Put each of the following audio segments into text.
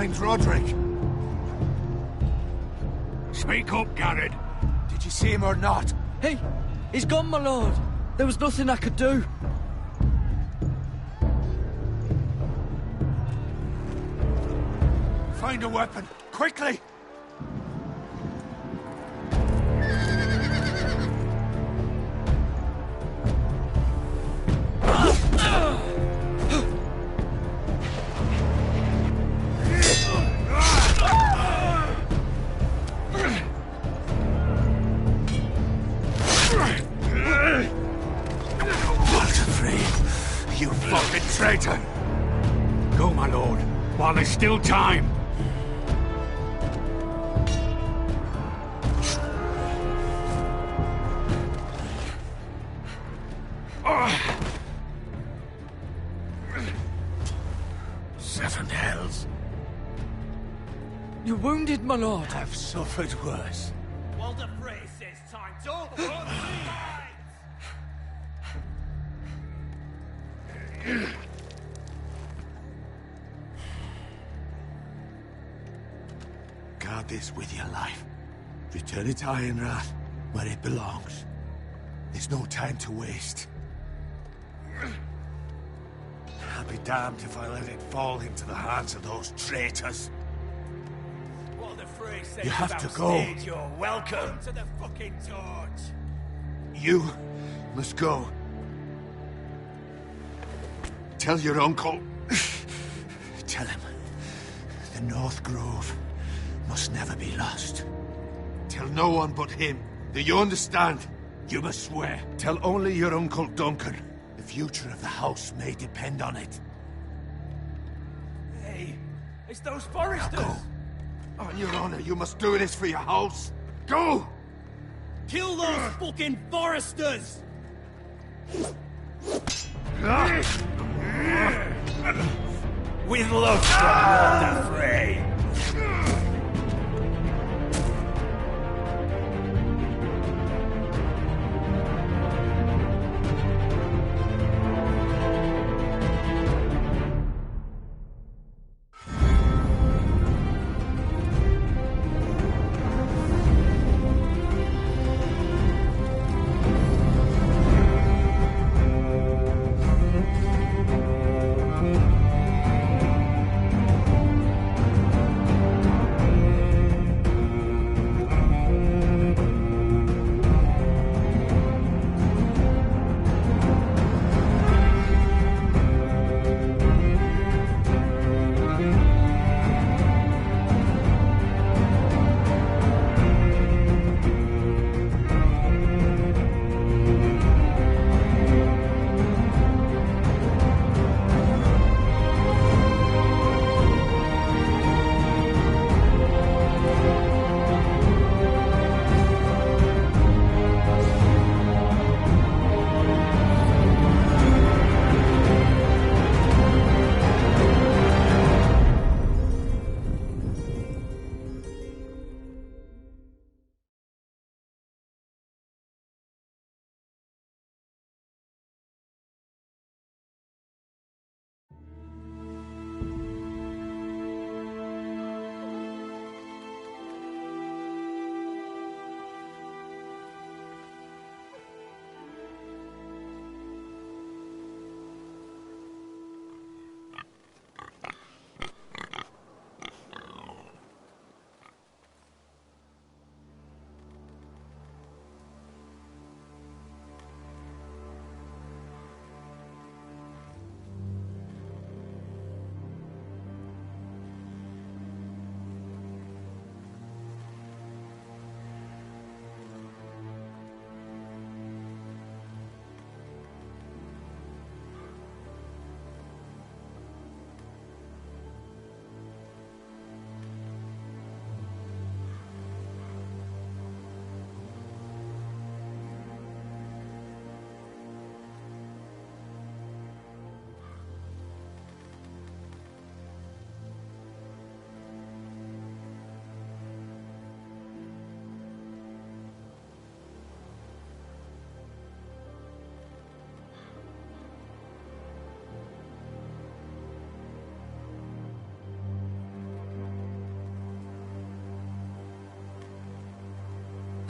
finds Roderick? Speak up, Garrett. Did you see him or not? He's gone, my lord. There was nothing I could do. Find a weapon, quickly! You fucking traitor! Go, my lord, while there's still time. Seven hells. You're wounded, my lord. I've suffered worse. Walder Frey says time to overrun Guard this with your life. Return it to Ironrath, where it belongs. There's no time to waste. I'll be damned if I let it fall into the hands of those traitors. Walder Frey says You have to go. You're welcome to the fucking torch. You must go. Tell your uncle. Tell him the North Grove must never be lost. Tell no one but him. Do you understand? You must swear. Tell only your Uncle Duncan. The future of the house may depend on it. Hey, it's those foresters. Now go. On your honor, you must do this for your house. Go! Kill those fucking foresters! With love from Walder Frey.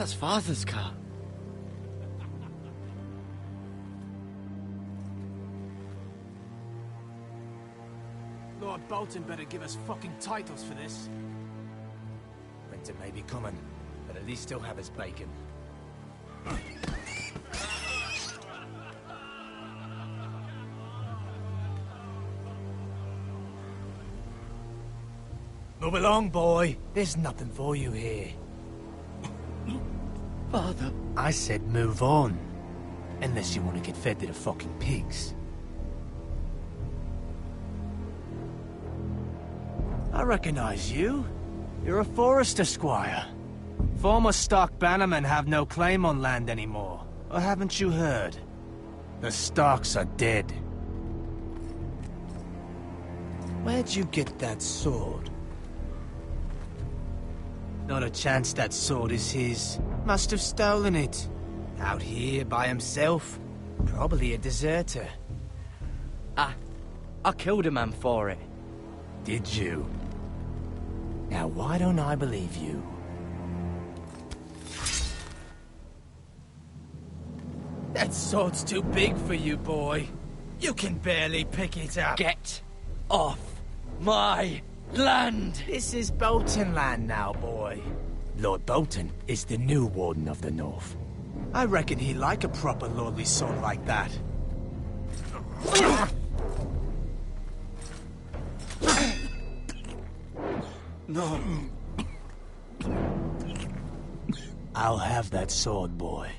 That's Father's car. Lord Bolton better give us fucking titles for this. Winter may be coming, but at least he'll have his bacon. Move along, boy. There's nothing for you here. Father. I said move on. Unless you want to get fed to the fucking pigs. I recognize you. You're a Forrester squire. Former Stark bannermen have no claim on land anymore. Or haven't you heard? The Starks are dead. Where'd you get that sword? Not a chance that sword is his. Must have stolen it. Out here by himself. Probably a deserter. I killed a man for it. Did you? Now why don't I believe you? That sword's too big for you, boy. You can barely pick it up. Get off my land! This is Bolton land now, boy. Lord Bolton is the new Warden of the North. I reckon he'd like a proper lordly sword like that. No. I'll have that sword, boy.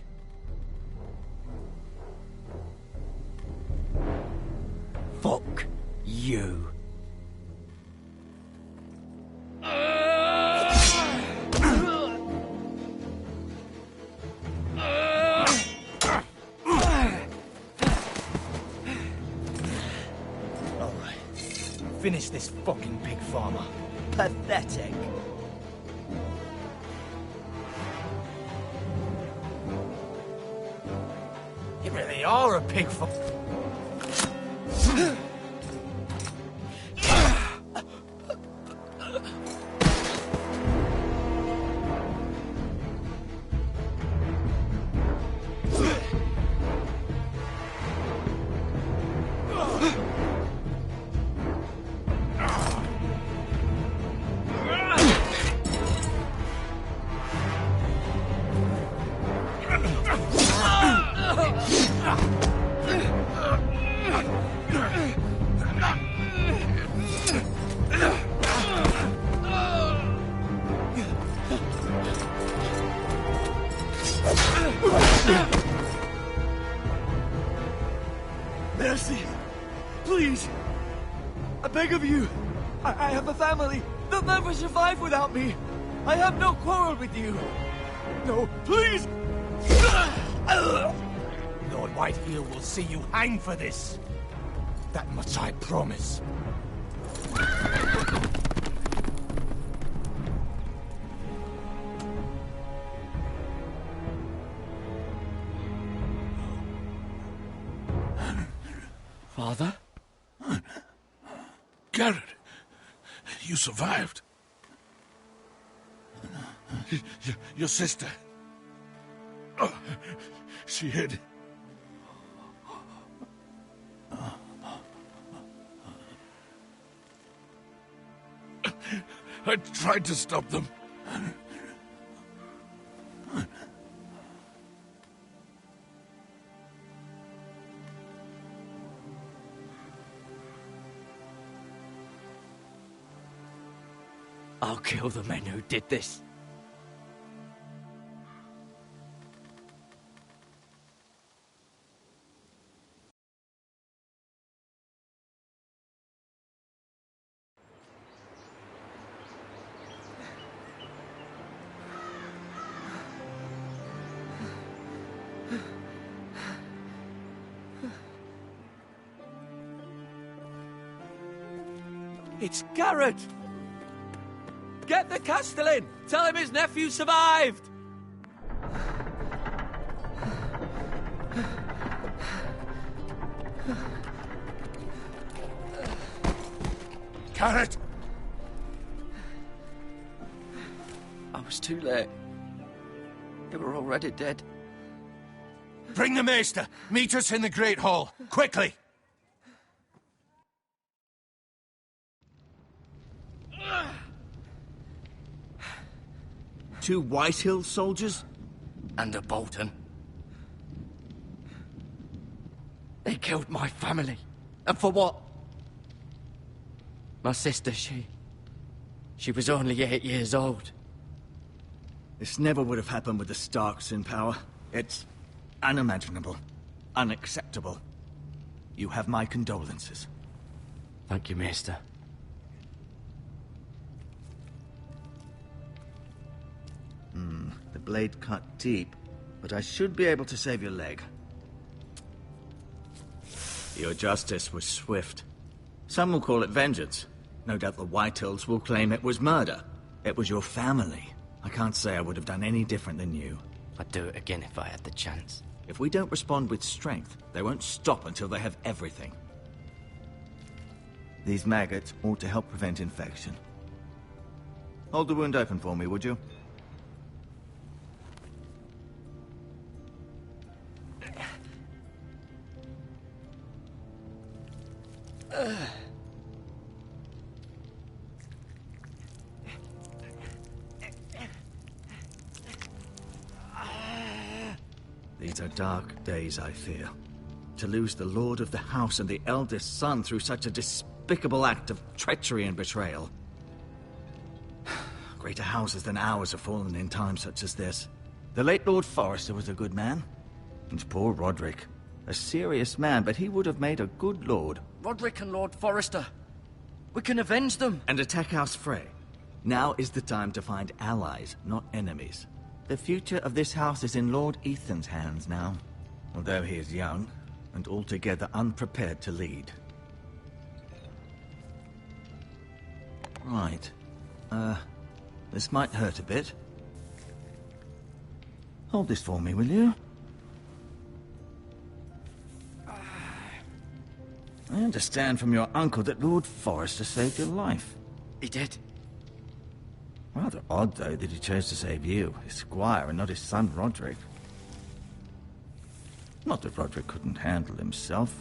Fuck you. Alright. Finish this fucking pig farmer. Pathetic. You really are a pig farmer. Mercy! Please! I beg of you! I have a family! They'll never survive without me! I have no quarrel with you! No, please! Lord Whitehill will see you hang for this. That much I promise. Father? Garrett, you survived. Your sister. Oh, she hid. I tried to stop them. I'll kill the men who did this. It's Garrett! Get the Castellan! Tell him his nephew survived! Garrett! I was too late. They were already dead. Bring the Maester! Meet us in the Great Hall! Quickly! Two Whitehill soldiers? And a Bolton. They killed my family. And for what? My sister, she was only 8 years old. This never would have happened with the Starks in power. It's unimaginable. Unacceptable. You have my condolences. Thank you, Maester. The blade cut deep, but I should be able to save your leg. Your justice was swift. Some will call it vengeance. No doubt the Whitehills will claim it was murder. It was your family. I can't say I would have done any different than you. I'd do it again if I had the chance. If we don't respond with strength, they won't stop until they have everything. These maggots ought to help prevent infection. Hold the wound open for me, would you? These are dark days, I fear. To lose the lord of the house and the eldest son through such a despicable act of treachery and betrayal. Greater houses than ours have fallen in times such as this. The late Lord Forrester was a good man. And poor Roderick. A serious man, but he would have made a good lord. Roderick and Lord Forrester. We can avenge them. And attack House Frey. Now is the time to find allies, not enemies. The future of this house is in Lord Ethan's hands now. Although he is young, and altogether unprepared to lead. Right. This might hurt a bit. Hold this for me, will you? I understand from your uncle that Lord Forrester saved your life. He did. Rather odd, though, that he chose to save you, his squire, and not his son Roderick. Not that Roderick couldn't handle himself.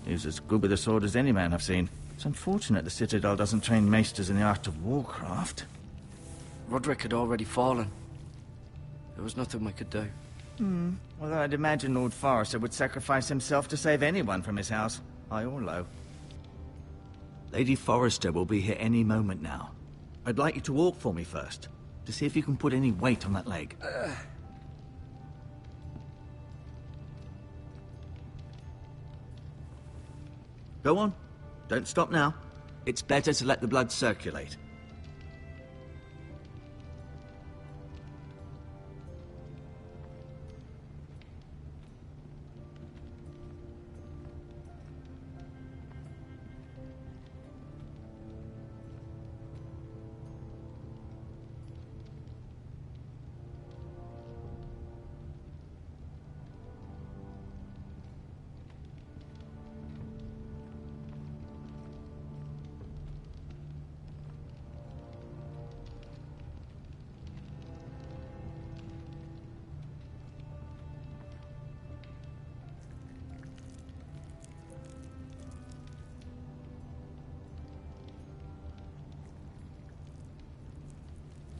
He was as good with a sword as any man I've seen. It's unfortunate the Citadel doesn't train maesters in the art of warcraft. Roderick had already fallen. There was nothing we could do. Well, I'd imagine Lord Forrester would sacrifice himself to save anyone from his house, high or low. Lady Forrester will be here any moment now. I'd like you to walk for me first, to see if you can put any weight on that leg. Go on. Don't stop now. It's better to let the blood circulate.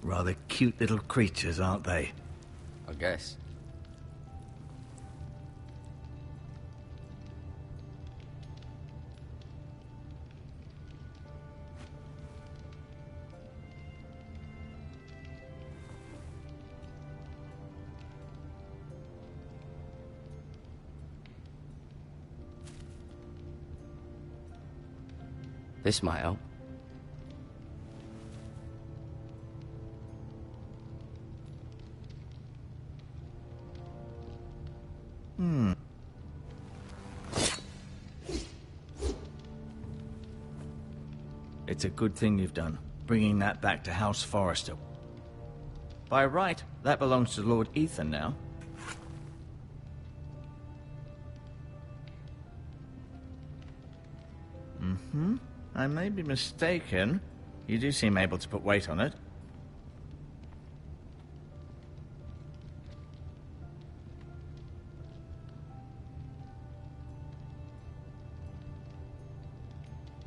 Rather cute little creatures, aren't they? I guess. This might help. It's a good thing you've done, bringing that back to House Forrester. By right, that belongs to Lord Ethan now. I may be mistaken. You do seem able to put weight on it.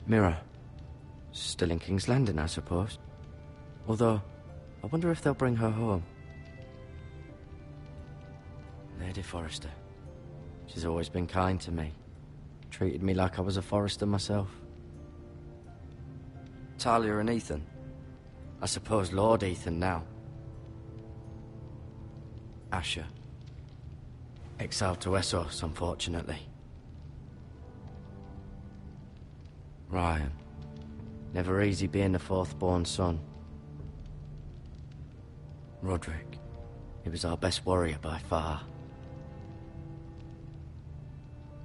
Mira. Still in King's Landing, I suppose. Although, I wonder if they'll bring her home. Lady Forrester. She's always been kind to me. Treated me like I was a Forrester myself. Talia and Ethan. I suppose Lord Ethan now. Asher. Exiled to Essos, unfortunately. Ryan. Never easy being the fourth-born son. Roderick. He was our best warrior by far.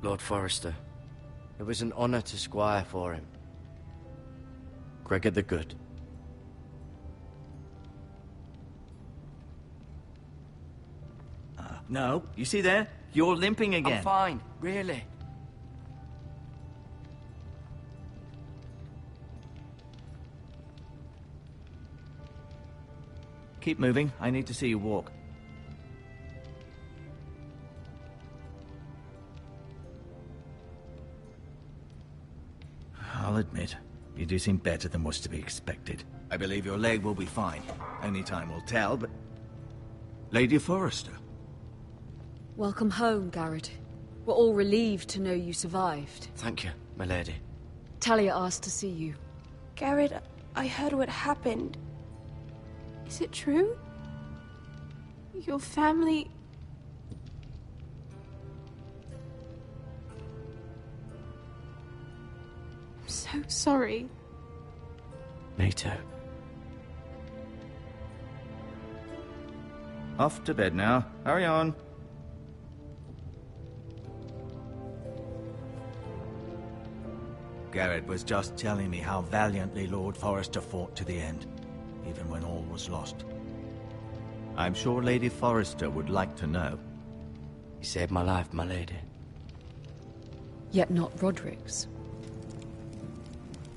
Lord Forrester. It was an honor to squire for him. Gregor the Good. No, you see there? You're limping again. I'm fine, really. Keep moving. I need to see you walk. I'll admit, you do seem better than was to be expected. I believe your leg will be fine. Only time will tell, but... Lady Forrester. Welcome home, Garrett. We're all relieved to know you survived. Thank you, my lady. Talia asked to see you. Garrett, I heard what happened. Is it true? Your family... I'm so sorry. Me too. Off to bed now. Hurry on. Garrett was just telling me how valiantly Lord Forrester fought to the end, even when all was lost. I'm sure Lady Forrester would like to know. He saved my life, my lady. Yet not Roderick's.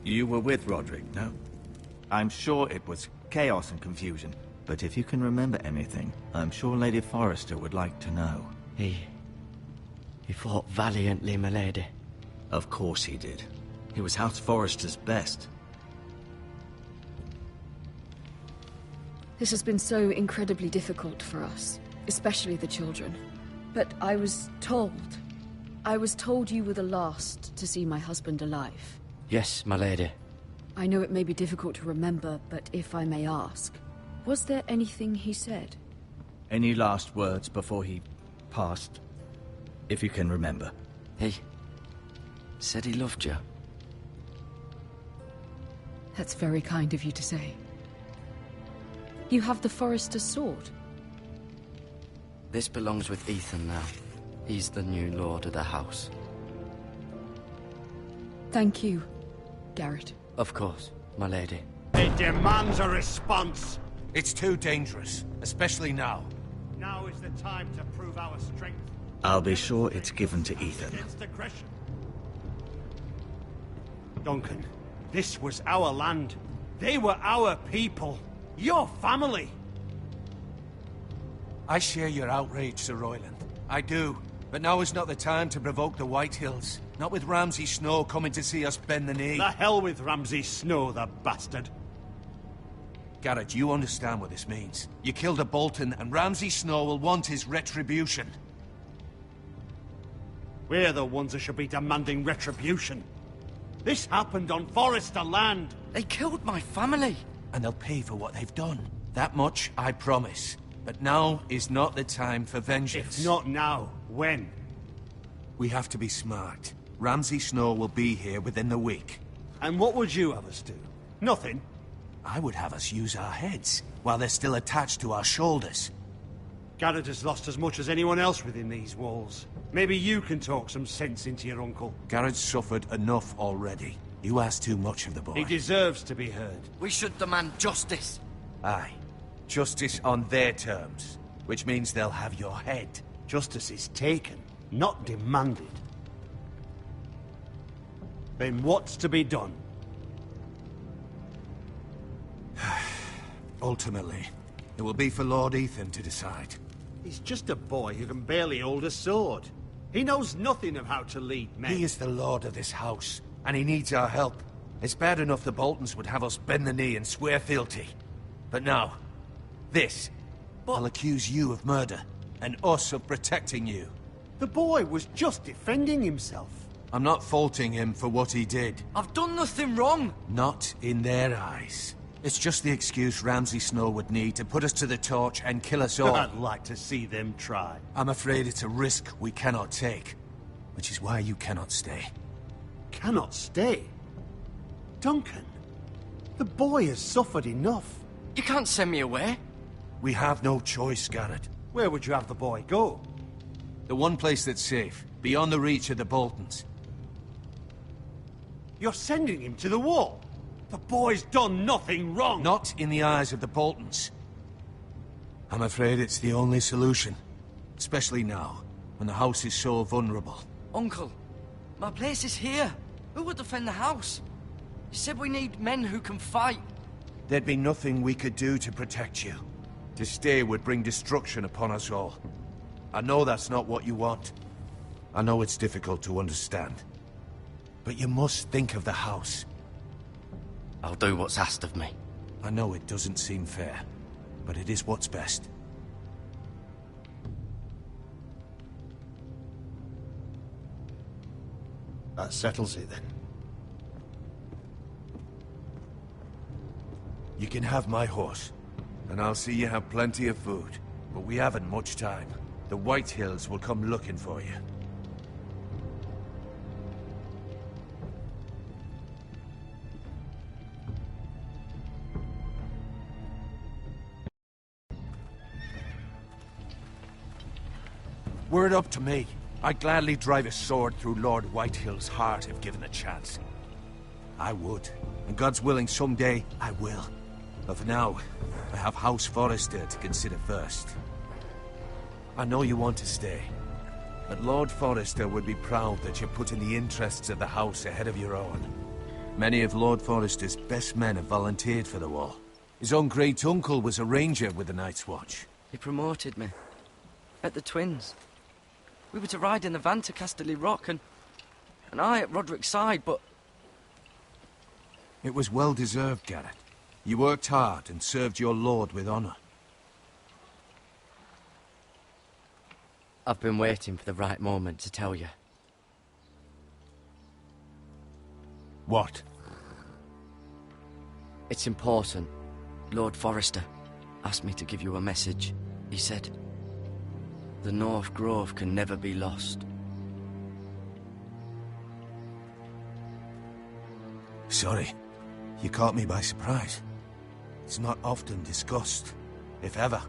You were with Roderick, no? I'm sure it was chaos and confusion, but if you can remember anything, I'm sure Lady Forrester would like to know. He fought valiantly, my lady. Of course he did. He was House Forrester's best. This has been so incredibly difficult for us, especially the children. But I was told you were the last to see my husband alive. Yes, my lady. I know it may be difficult to remember, but if I may ask, was there anything he said? Any last words before he passed? If you can remember. He said he loved you. That's very kind of you to say. You have the Forrester's sword. This belongs with Ethan now. He's the new lord of the house. Thank you, Garrett. Of course, my lady. It demands a response. It's too dangerous, especially now. Now is the time to prove our strength. I'll be sure it's given to Ethan. Against aggression. Duncan, this was our land. They were our people. Your family. I share your outrage, Sir Royland. I do. But now is not the time to provoke the Whitehills. Not with Ramsay Snow coming to see us bend the knee. The hell with Ramsay Snow, the bastard. Garrett, you understand what this means. You killed a Bolton, and Ramsay Snow will want his retribution. We're the ones that should be demanding retribution. This happened on Forrester land. They killed my family. And they'll pay for what they've done. That much, I promise. But now is not the time for vengeance. If not now, when? We have to be smart. Ramsay Snow will be here within the week. And what would you have us do? Nothing. I would have us use our heads, while they're still attached to our shoulders. Garrett has lost as much as anyone else within these walls. Maybe you can talk some sense into your uncle. Garrett's suffered enough already. You ask too much of the boy. He deserves to be heard. We should demand justice. Aye. Justice on their terms, which means they'll have your head. Justice is taken, not demanded. Then what's to be done? Ultimately, it will be for Lord Ethan to decide. He's just a boy who can barely hold a sword. He knows nothing of how to lead men. He is the lord of this house, and he needs our help. It's bad enough the Boltons would have us bend the knee and swear fealty. But now, this. I'll accuse you of murder, and us of protecting you. The boy was just defending himself. I'm not faulting him for what he did. I've done nothing wrong. Not in their eyes. It's just the excuse Ramsay Snow would need to put us to the torch and kill us all. I'd like to see them try. I'm afraid it's a risk we cannot take, which is why you cannot stay. Cannot stay? Duncan, the boy has suffered enough. You can't send me away. We have no choice, Garrett. Where would you have the boy go? The one place that's safe, beyond the reach of the Boltons. You're sending him to the wall. The boy's done nothing wrong. Not in the eyes of the Boltons. I'm afraid it's the only solution. Especially now, when the house is so vulnerable. Uncle, my place is here. Who would defend the house? You said we need men who can fight. There'd be nothing we could do to protect you. To stay would bring destruction upon us all. I know that's not what you want. I know it's difficult to understand. But you must think of the house. I'll do what's asked of me. I know it doesn't seem fair, but it is what's best. That settles it then. You can have my horse, and I'll see you have plenty of food. But we haven't much time. The White Hills will come looking for you. Were it up to me, I'd gladly drive a sword through Lord Whitehill's heart if given the chance. I would, and God's willing someday I will. But for now, I have House Forrester to consider first. I know you want to stay, but Lord Forrester would be proud that you're putting the interests of the house ahead of your own. Many of Lord Forrester's best men have volunteered for the war. His own great-uncle was a ranger with the Night's Watch. He promoted me. At the Twins. We were to ride in the van to Casterly Rock, and I at Roderick's side, but... It was well-deserved, Garrett. You worked hard and served your lord with honor. I've been waiting for the right moment to tell you. What? It's important. Lord Forrester asked me to give you a message. He said, the North Grove can never be lost. Sorry. You caught me by surprise. It's not often discussed, if ever.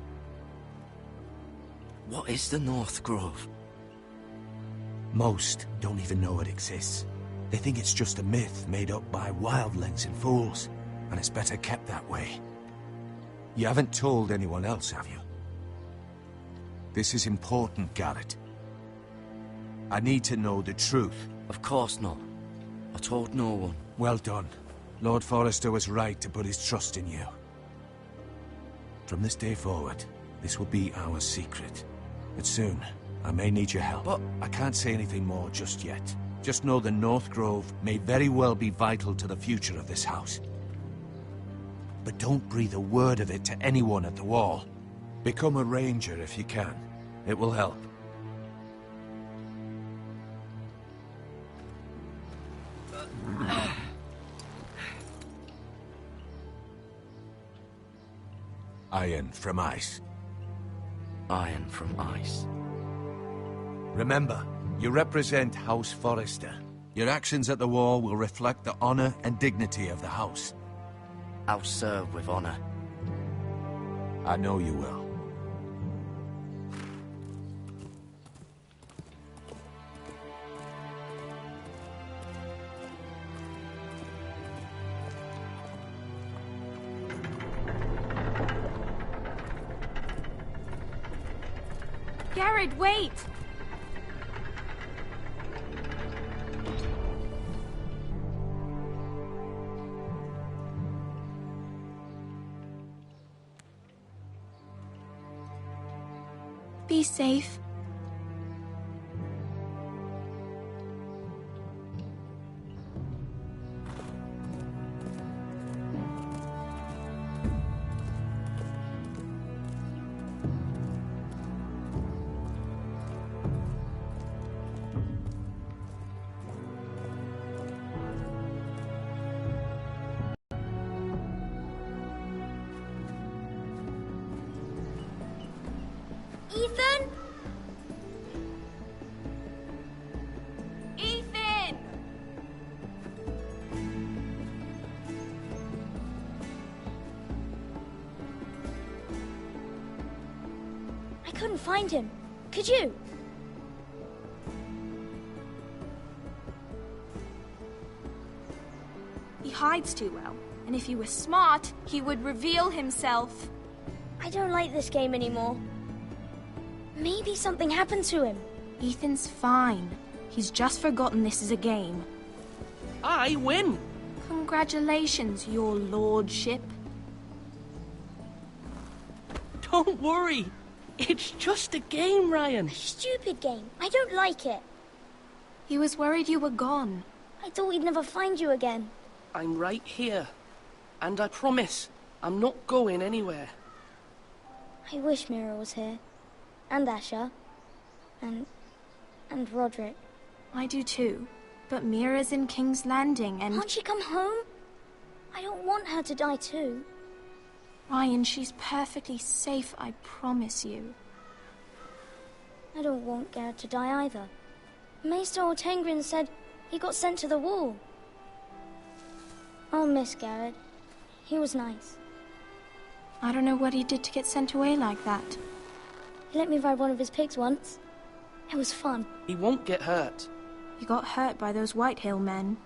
What is the North Grove? Most don't even know it exists. They think it's just a myth made up by wildlings and fools, and it's better kept that way. You haven't told anyone else, have you? This is important, Garrett. I need to know the truth. Of course not. I told no one. Well done. Lord Forrester was right to put his trust in you. From this day forward, this will be our secret. But soon, I may need your help. But I can't say anything more just yet. Just know the North Grove may very well be vital to the future of this house. But don't breathe a word of it to anyone at the wall. Become a ranger if you can. It will help. Iron from ice. Iron from ice. Remember, you represent House Forrester. Your actions at the war will reflect the honor and dignity of the house. I'll serve with honor. I know you will. Garrett, wait! Be safe. Ethan? Ethan! I couldn't find him. Could you? He hides too well, and if he were smart, he would reveal himself. I don't like this game anymore. Maybe something happened to him. Ethan's fine. He's just forgotten this is a game. I win! Congratulations, your lordship. Don't worry. It's just a game, Ryan. Stupid game. I don't like it. He was worried you were gone. I thought we'd never find you again. I'm right here. And I promise, I'm not going anywhere. I wish Mira was here. And Asher. And Roderick. I do too. But Mira's in King's Landing and... Can't she come home? I don't want her to die too. Ryan, she's perfectly safe, I promise you. I don't want Garrett to die either. Maester Ortengrin said he got sent to the wall. I'll miss Garrett. He was nice. I don't know what he did to get sent away like that. He let me ride one of his pigs once. It was fun. He won't get hurt. He got hurt by those Whitehill men.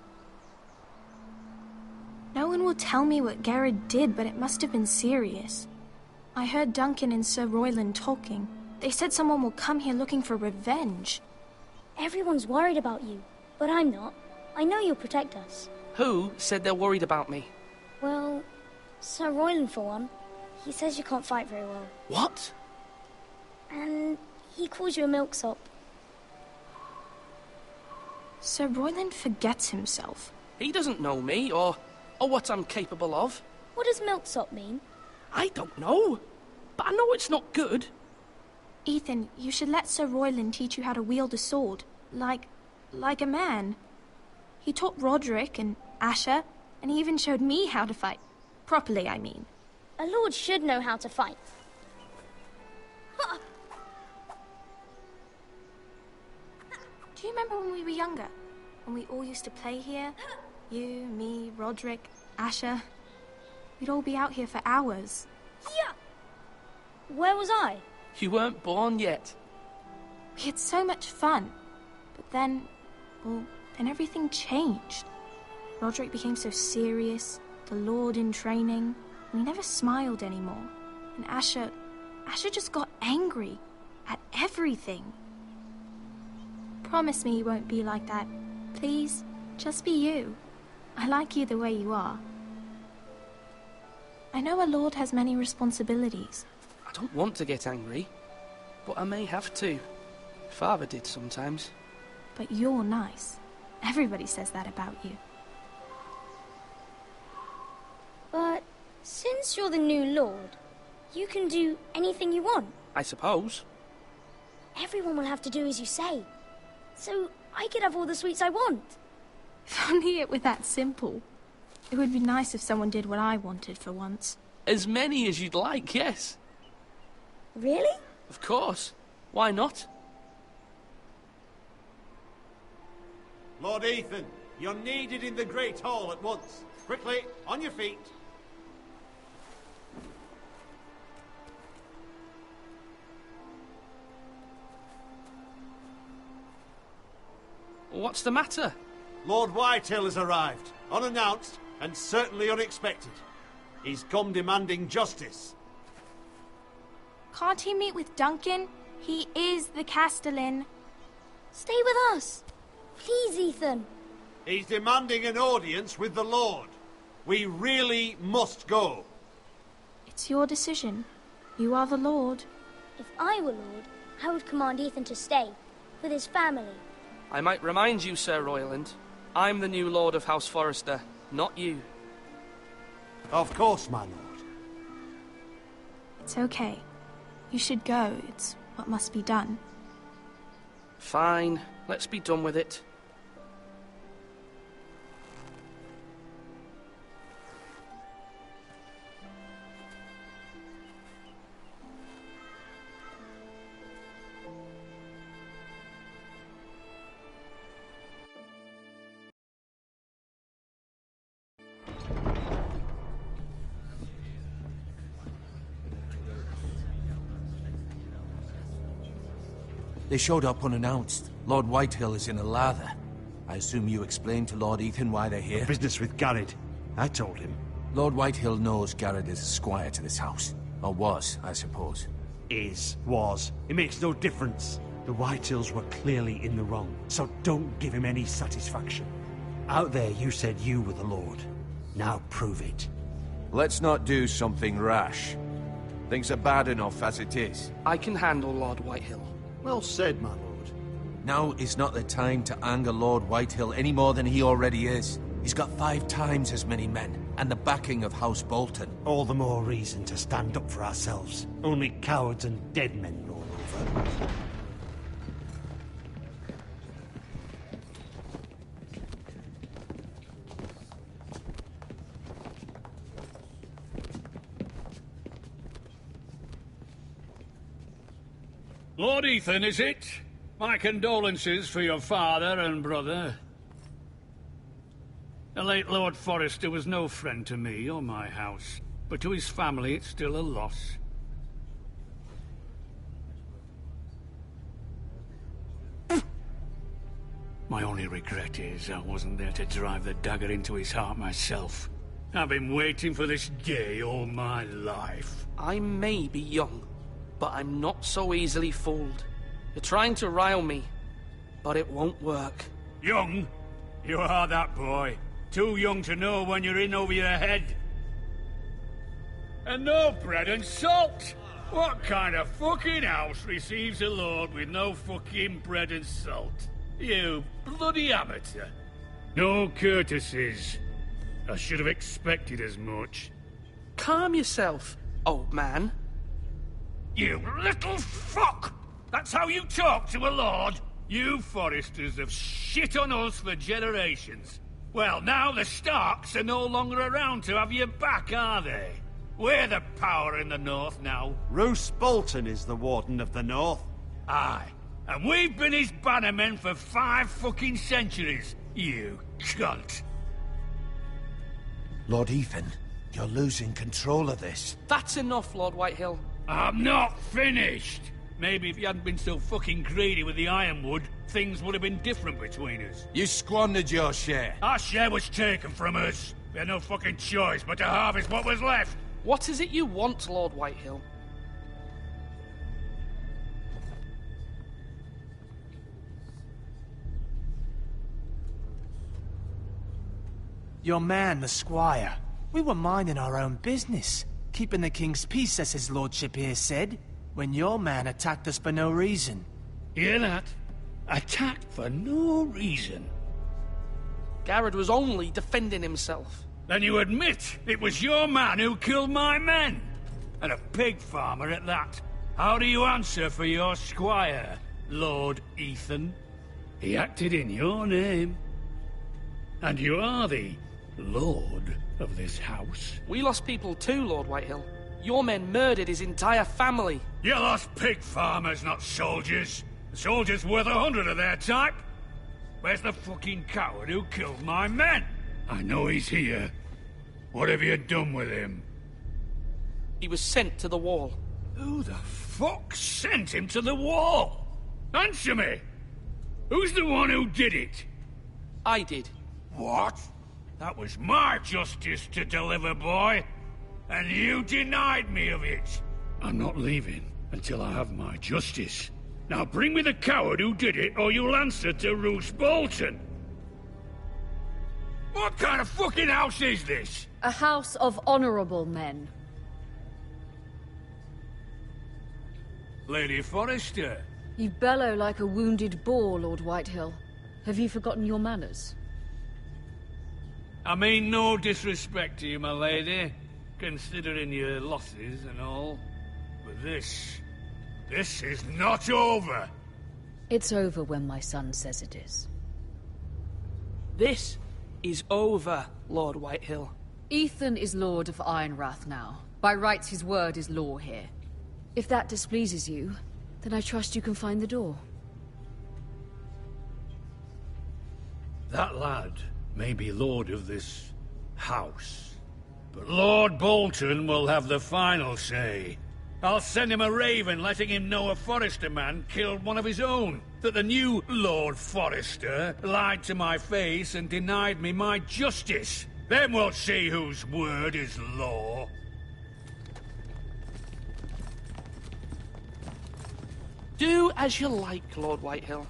No one will tell me what Garrett did, but it must have been serious. I heard Duncan and Sir Royland talking. They said someone will come here looking for revenge. Everyone's worried about you, but I'm not. I know you'll protect us. Who said they're worried about me? Well, Sir Royland for one. He says you can't fight very well. What? And he calls you a milksop. Sir Royland forgets himself. He doesn't know me, or what I'm capable of. What does milksop mean? I don't know, but I know it's not good. Ethan, you should let Sir Royland teach you how to wield a sword. Like a man. He taught Roderick and Asher, and he even showed me how to fight. Properly, I mean. A lord should know how to fight. Do you remember when we were younger? When we all used to play here? You, me, Roderick, Asher. We'd all be out here for hours. Yeah. Where was I? You weren't born yet. We had so much fun. But then, then everything changed. Roderick became so serious, the Lord in training, and he never smiled anymore. And Asher just got angry at everything. Promise me you won't be like that. Please, just be you. I like you the way you are. I know a lord has many responsibilities. I don't want to get angry, but I may have to. Father did sometimes. But you're nice. Everybody says that about you. But since you're the new lord, you can do anything you want. I suppose. Everyone will have to do as you say. So I could have all the sweets I want. If only it were that simple. It would be nice if someone did what I wanted for once. As many as you'd like, yes. Really? Of course. Why not? Lord Ethan, you're needed in the Great Hall at once. Quickly, on your feet. What's the matter? Lord Whitehill has arrived, unannounced and certainly unexpected. He's come demanding justice. Can't he meet with Duncan? He is the Castellan. Stay with us. Please, Ethan. He's demanding an audience with the Lord. We really must go. It's your decision. You are the Lord. If I were Lord, I would command Ethan to stay, with his family. I might remind you, Sir Royland, I'm the new Lord of House Forrester, not you. Of course, my lord. It's okay. You should go. It's what must be done. Fine. Let's be done with it. They showed up unannounced. Lord Whitehill is in a lather. I assume you explained to Lord Ethan why they're here? Business with Garrett. I told him. Lord Whitehill knows Garrett is a squire to this house. Or was, I suppose. Was. It makes no difference. The Whitehills were clearly in the wrong, so don't give him any satisfaction. Out there you said you were the Lord. Now prove it. Let's not do something rash. Things are bad enough as it is. I can handle Lord Whitehill. Well said, my lord. Now is not the time to anger Lord Whitehill any more than he already is. He's got 5 times as many men, and the backing of House Bolton. All the more reason to stand up for ourselves. Only cowards and dead men roll over. Lord Ethan, is it? My condolences for your father and brother. The late Lord Forrester was no friend to me or my house, but to his family it's still a loss. My only regret is I wasn't there to drive the dagger into his heart myself. I've been waiting for this day all my life. I may be young, but I'm not so easily fooled. You're trying to rile me, but it won't work. Young? You are that boy. Too young to know when you're in over your head. And no bread and salt! What kind of fucking house receives a lord with no fucking bread and salt? You bloody amateur. No courtesies. I should have expected as much. Calm yourself, old man. You little fuck! That's how you talk to a lord? You Forresters have shit on us for generations. Well, now the Starks are no longer around to have your back, are they? We're the power in the north now. Roose Bolton is the Warden of the North. Aye. And we've been his bannermen for 5 fucking centuries, you cunt. Lord Ethan, you're losing control of this. That's enough, Lord Whitehill. I'm not finished! Maybe if you hadn't been so fucking greedy with the ironwood, things would have been different between us. You squandered your share. Our share was taken from us. We had no fucking choice but to harvest what was left. What is it you want, Lord Whitehill? Your man, the squire. We were minding our own business. Keeping the king's peace, as his lordship here said, when your man attacked us for no reason. Hear that? Attacked for no reason. Garrett was only defending himself. Then you admit it was your man who killed my men? And a pig farmer at that. How do you answer for your squire, Lord Ethan? He acted in your name. And you are the lord of this house. We lost people too, Lord Whitehill. Your men murdered his entire family. You lost pig farmers, not soldiers. The soldiers worth 100 of their type. Where's the fucking coward who killed my men? I know he's here. What have you done with him? He was sent to the wall. Who the fuck sent him to the wall? Answer me! Who's the one who did it? I did. What? That was my justice to deliver, boy. And you denied me of it. I'm not leaving until I have my justice. Now bring me the coward who did it, or you'll answer to Roose Bolton. What kind of fucking house is this? A house of honorable men. Lady Forrester. You bellow like a wounded boar, Lord Whitehill. Have you forgotten your manners? I mean no disrespect to you, my lady, considering your losses and all. But this is not over. It's over when my son says it is. This is over, Lord Whitehill. Ethan is Lord of Ironrath now. By rights, his word is law here. If that displeases you, then I trust you can find the door. That lad may be lord of this house, but Lord Bolton will have the final say. I'll send him a raven letting him know a Forrester man killed one of his own. That the new Lord Forrester lied to my face and denied me my justice. Then we'll see whose word is law. Do as you like, Lord Whitehill.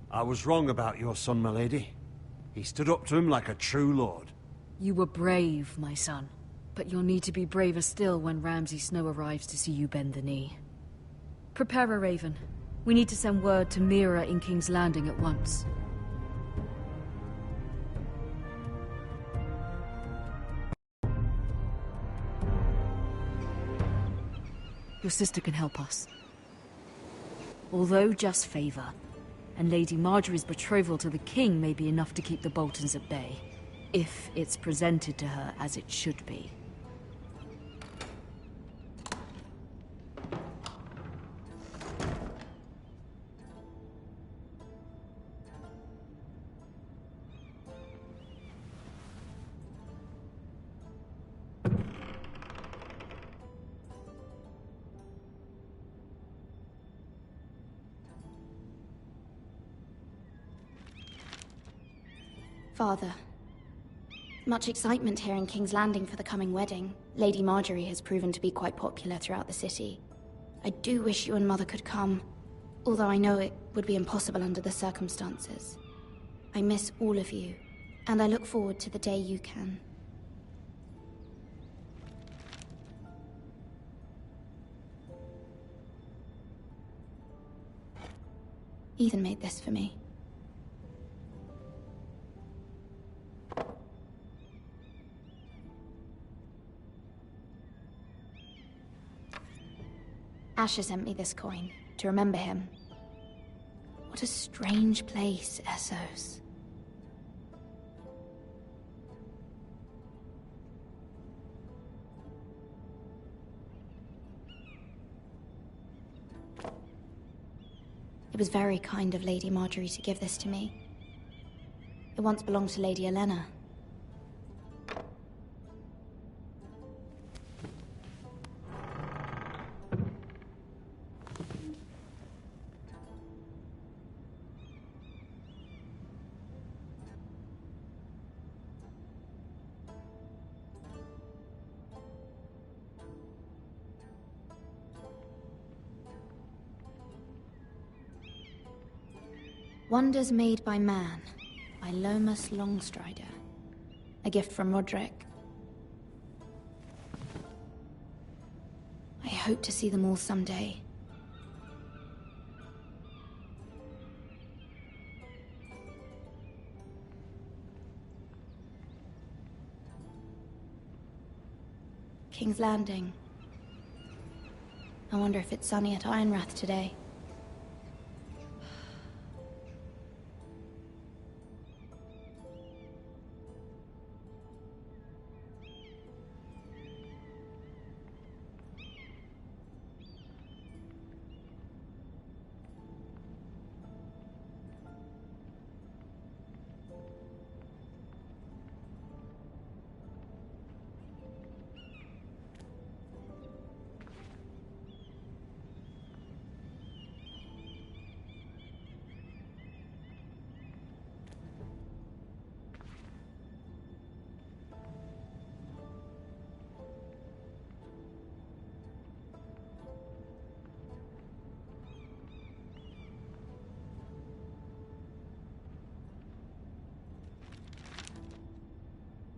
I was wrong about your son, my lady. He stood up to him like a true lord. You were brave, my son. But you'll need to be braver still when Ramsay Snow arrives to see you bend the knee. Prepare a raven. We need to send word to Mira in King's Landing at once. Your sister can help us. Although just favor, and Lady Marjorie's betrothal to the king may be enough to keep the Boltons at bay, if it's presented to her as it should be. Father, much excitement here in King's Landing for the coming wedding. Lady Marjorie has proven to be quite popular throughout the city. I do wish you and Mother could come, although I know it would be impossible under the circumstances. I miss all of you, and I look forward to the day you can. Ethan made this for me. Asher sent me this coin, to remember him. What a strange place, Essos. It was very kind of Lady Marjorie to give this to me. It once belonged to Lady Elena. Wonders Made by Man, by Lomas Longstrider. A gift from Roderick. I hope to see them all someday. King's Landing. I wonder if it's sunny at Ironrath today.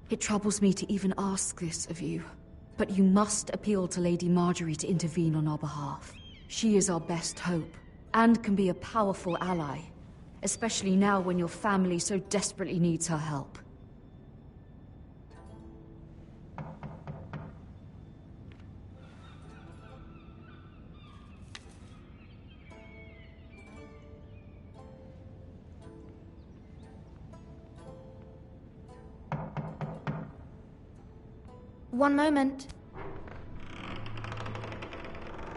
It troubles me to even ask this of you, but you must appeal to Lady Marjorie to intervene on our behalf. She is our best hope, and can be a powerful ally, especially now when your family so desperately needs her help. One moment.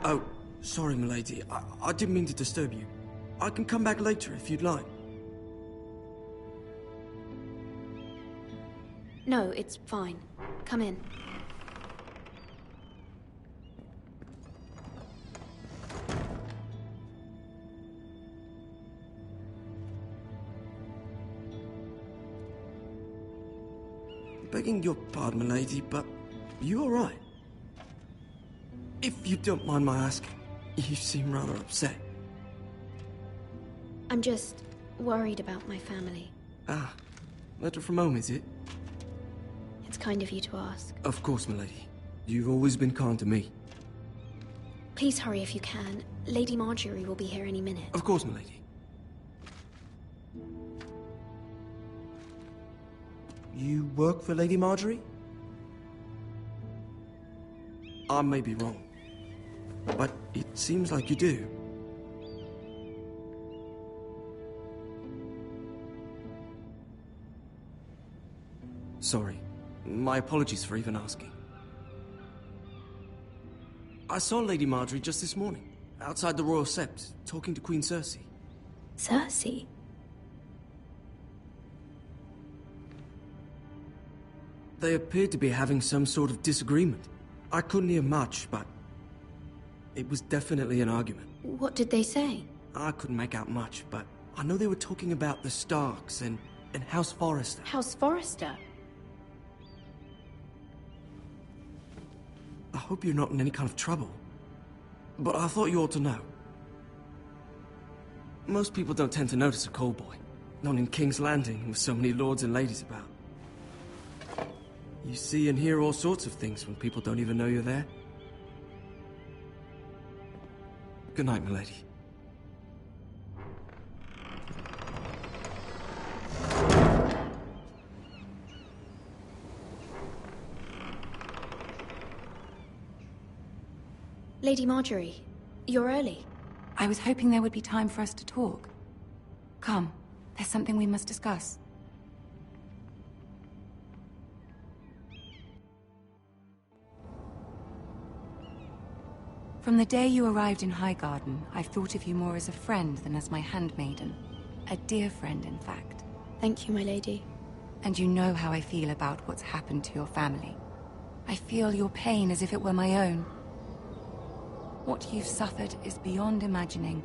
Oh, Sorry, milady. I didn't mean to disturb you. I can come back later if you'd like. No, it's fine. Come in. Begging your pardon, milady, but you all right? If you don't mind my asking, you seem rather upset. I'm just worried about my family. Ah, letter from home, is it? It's kind of you to ask. Of course, milady. You've always been kind to me. Please hurry if you can. Lady Marjorie will be here any minute. Of course, milady. You work for Lady Marjorie? I may be wrong, but it seems like you do. Sorry. My apologies for even asking. I saw Lady Marjorie just this morning, outside the Royal Sept, talking to Queen Cersei. Cersei? They appeared to be having some sort of disagreement. I couldn't hear much, but it was definitely an argument. What did they say? I couldn't make out much, but I know they were talking about the Starks and House Forrester. House Forrester? I hope you're not in any kind of trouble, but I thought you ought to know. Most people don't tend to notice a call boy, not in King's Landing with so many lords and ladies about. You see and hear all sorts of things when people don't even know you're there. Good night, milady. Lady Marjorie, you're early. I was hoping there would be time for us to talk. Come, there's something we must discuss. From the day you arrived in Highgarden, I've thought of you more as a friend than as my handmaiden. A dear friend, in fact. Thank you, my lady. And you know how I feel about what's happened to your family. I feel your pain as if it were my own. What you've suffered is beyond imagining.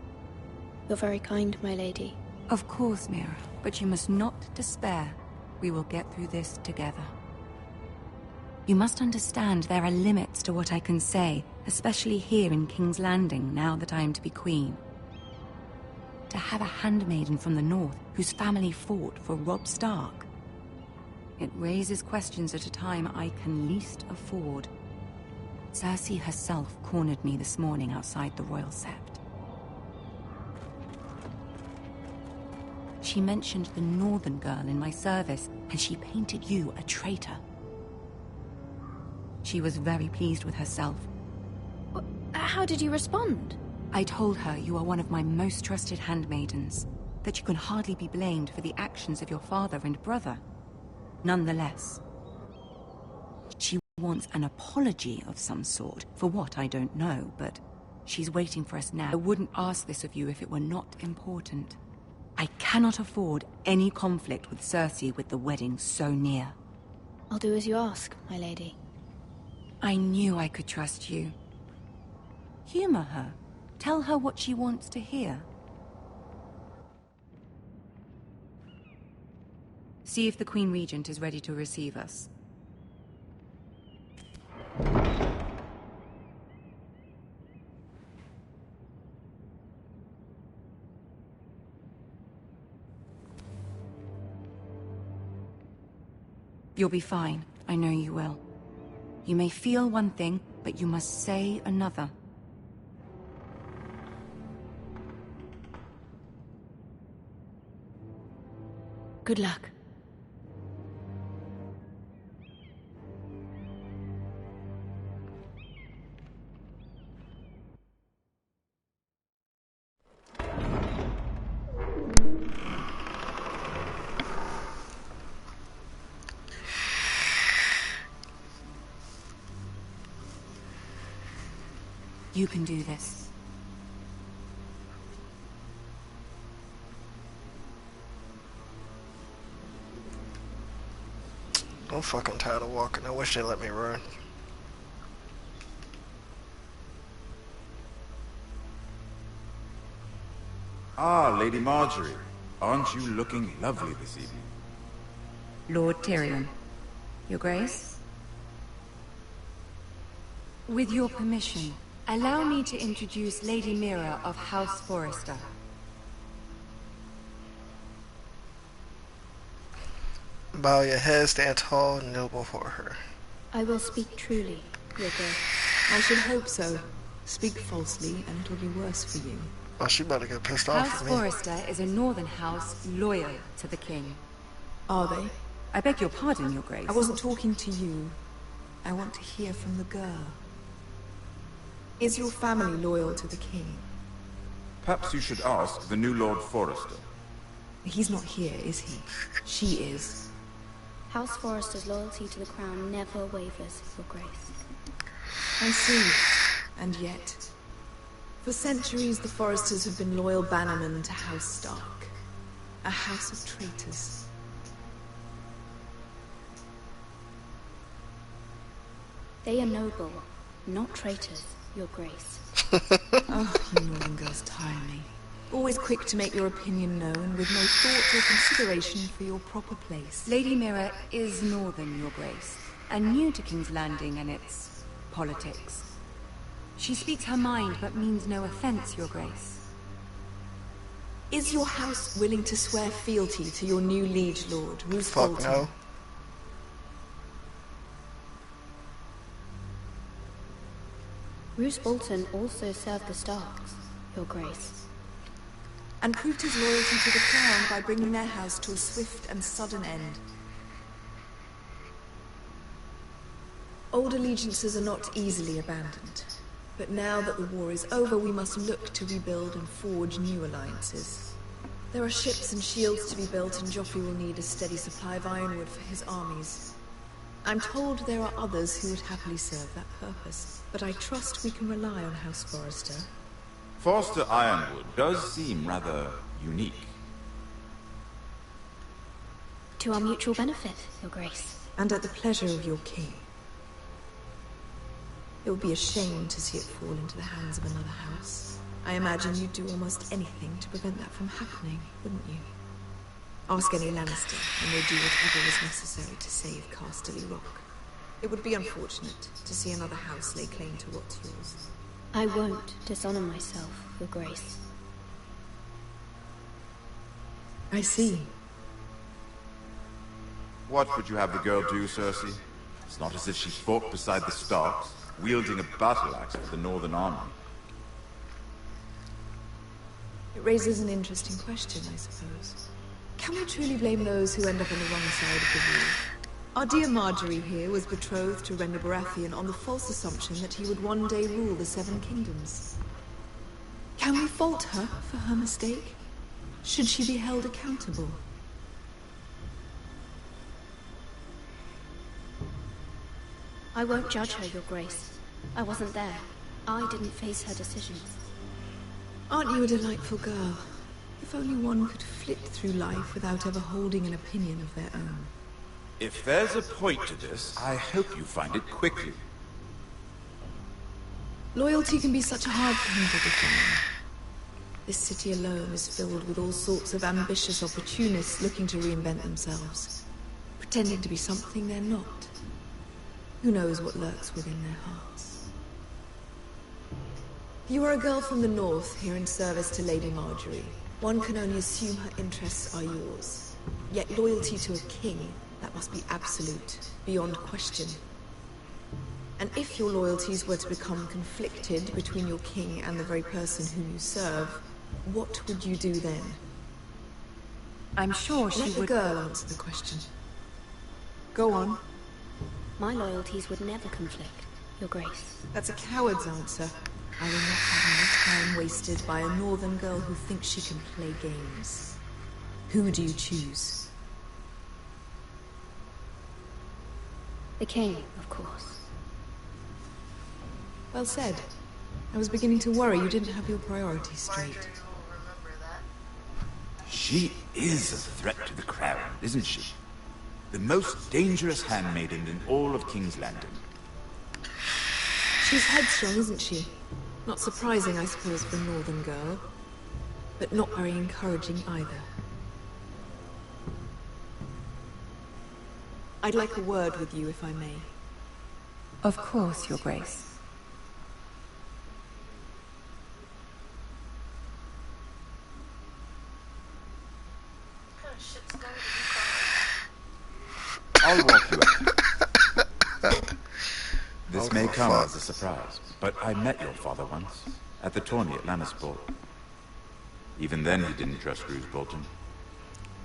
You're very kind, my lady. Of course, Mira, but you must not despair. We will get through this together. You must understand there are limits to what I can say, especially here in King's Landing, now that I am to be queen. To have a handmaiden from the north whose family fought for Robb Stark. It raises questions at a time I can least afford. Cersei herself cornered me this morning outside the Royal Sept. She mentioned the northern girl in my service, and she painted you a traitor. She was very pleased with herself. How did you respond? I told her you are one of my most trusted handmaidens, that you can hardly be blamed for the actions of your father and brother. Nonetheless, she wants an apology of some sort, for what I don't know, but she's waiting for us now. I wouldn't ask this of you if it were not important. I cannot afford any conflict with Cersei with the wedding so near. I'll do as you ask, my lady. I knew I could trust you. Humor her. Tell her what she wants to hear. See if the Queen Regent is ready to receive us. You'll be fine. I know you will. You may feel one thing, but you must say another. Good luck. You can do this. I'm fucking tired of walking. I wish they let me run. Ah, Lady Marjorie. Aren't you looking lovely this evening? Lord Tyrion. Your Grace? With your permission, allow me to introduce Lady Mira of House Forrester. Bow your head, stand tall, and kneel before her. I will speak truly, Your Grace. I should hope so. Speak falsely, and it'll be worse for you. Oh, she about to get pissed off House at me. Forrester is a northern house loyal to the king. Are they? I beg your pardon, Your Grace. I wasn't talking to you. I want to hear from the girl. Is your family loyal to the king? Perhaps you should ask the new Lord Forrester. He's not here, is he? She is. House Forrester's loyalty to the crown never wavers, Your Grace. I see. And yet, for centuries the Forresters have been loyal bannermen to House Stark. A house of traitors. They are noble, not traitors, Your Grace. Oh, you northern girls tire me. Always quick to make your opinion known, with no thought or consideration for your proper place. Lady Mira is northern, Your Grace, and new to King's Landing and its politics. She speaks her mind, but means no offense, Your Grace. Is your house willing to swear fealty to your new liege lord, Roose Bolton? Fuck no. Roose Bolton also served the Starks, Your Grace. And proved his loyalty to the crown by bringing their house to a swift and sudden end. Old allegiances are not easily abandoned. But now that the war is over, we must look to rebuild and forge new alliances. There are ships and shields to be built, and Joffrey will need a steady supply of ironwood for his armies. I'm told there are others who would happily serve that purpose, but I trust we can rely on House Forrester. Forrester Ironwood does seem rather unique. To our mutual benefit, Your Grace. And at the pleasure of your king. It would be a shame to see it fall into the hands of another house. I imagine you'd do almost anything to prevent that from happening, wouldn't you? Ask any Lannister, and they'd do whatever was necessary to save Casterly Rock. It would be unfortunate to see another house lay claim to what's yours. I won't dishonor myself, Your Grace. I see. What would you have the girl do, Cersei? It's not as if she fought beside the Starks, wielding a battle axe for the Northern Army. It raises an interesting question, I suppose. Can we truly blame those who end up on the wrong side of the war? Our dear Marjorie here was betrothed to Rhaegar Baratheon on the false assumption that he would one day rule the Seven Kingdoms. Can we fault her for her mistake? Should she be held accountable? I won't judge her, Your Grace. I wasn't there. I didn't face her decisions. Aren't you a delightful girl? If only one could flit through life without ever holding an opinion of their own. If there's a point to this, I hope you find it quickly. Loyalty can be such a hard thing to define. This city alone is filled with all sorts of ambitious opportunists looking to reinvent themselves, pretending to be something they're not. Who knows what lurks within their hearts? You are a girl from the north, here in service to Lady Marjorie. One can only assume her interests are yours. Yet loyalty to a king, that must be absolute, beyond question. And if your loyalties were to become conflicted between your king and the very person whom you serve, what would you do then? I'm sure she would... Let the girl answer the question. Go on. My loyalties would never conflict, Your Grace. That's a coward's answer. I will not have my time wasted by a northern girl who thinks she can play games. Who do you choose? The king, of course. Well said. I was beginning to worry you didn't have your priorities straight. She is a threat to the crown, isn't she? The most dangerous handmaiden in all of King's Landing. She's headstrong, isn't she? Not surprising, I suppose, for a northern girl. But not very encouraging either. I'd like a word with you, if I may. Of course, Your Grace. I'll walk you out. This may come as a surprise, but I met your father once, at the tourney at Lannisport. Even then he didn't trust Roose Bolton.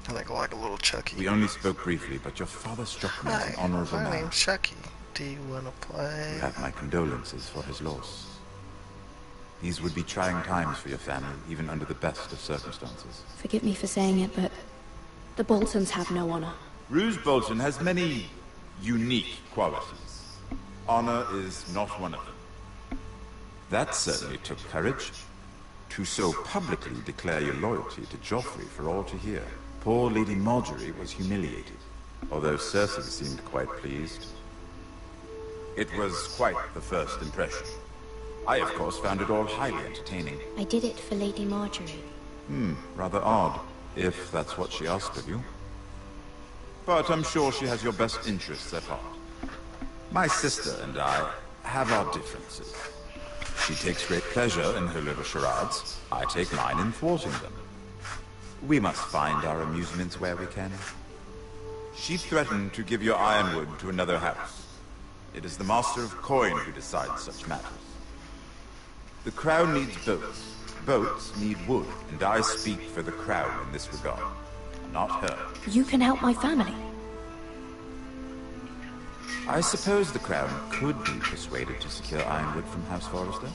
I think like a little Chucky. We only spoke briefly, but your father struck me as an honorable man. My name's Chucky. Do you want to play? You have my condolences for his loss. These would be trying times for your family, even under the best of circumstances. Forgive me for saying it, but the Boltons have no honor. Roose Bolton has many unique qualities. Honor is not one of them. That certainly took courage. To so publicly declare your loyalty to Joffrey for all to hear. Poor Lady Margaery was humiliated, although Cersei seemed quite pleased. It was quite the first impression. I, of course, found it all highly entertaining. I did it for Lady Margaery. Rather odd, if that's what she asked of you. But I'm sure she has your best interests at heart. My sister and I have our differences. She takes great pleasure in her little charades. I take mine in thwarting them. We must find our amusements where we can. She threatened to give your ironwood to another house. It is the Master of Coin who decides such matters. The Crown needs boats. Boats need wood, and I speak for the Crown in this regard. Not her. You can help my family. I suppose the Crown could be persuaded to secure ironwood from House Forrester.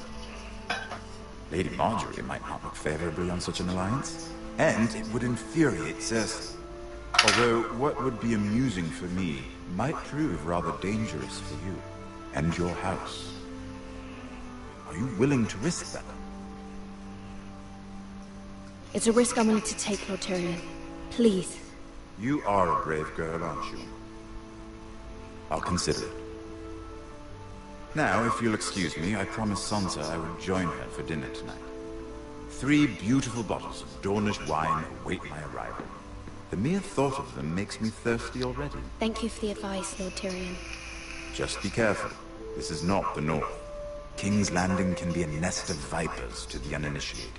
Lady Margaery might not look favorably on such an alliance, and it would infuriate Cersei. Although what would be amusing for me might prove rather dangerous for you and your house. Are you willing to risk that? It's a risk I'm willing to take, Lord Tyrion. Please. You are a brave girl, aren't you? I'll consider it. Now, if you'll excuse me, I promised Sansa I would join her for dinner tonight. 3 beautiful bottles of Dornish wine await my arrival. The mere thought of them makes me thirsty already. Thank you for the advice, Lord Tyrion. Just be careful. This is not the North. King's Landing can be a nest of vipers to the uninitiated.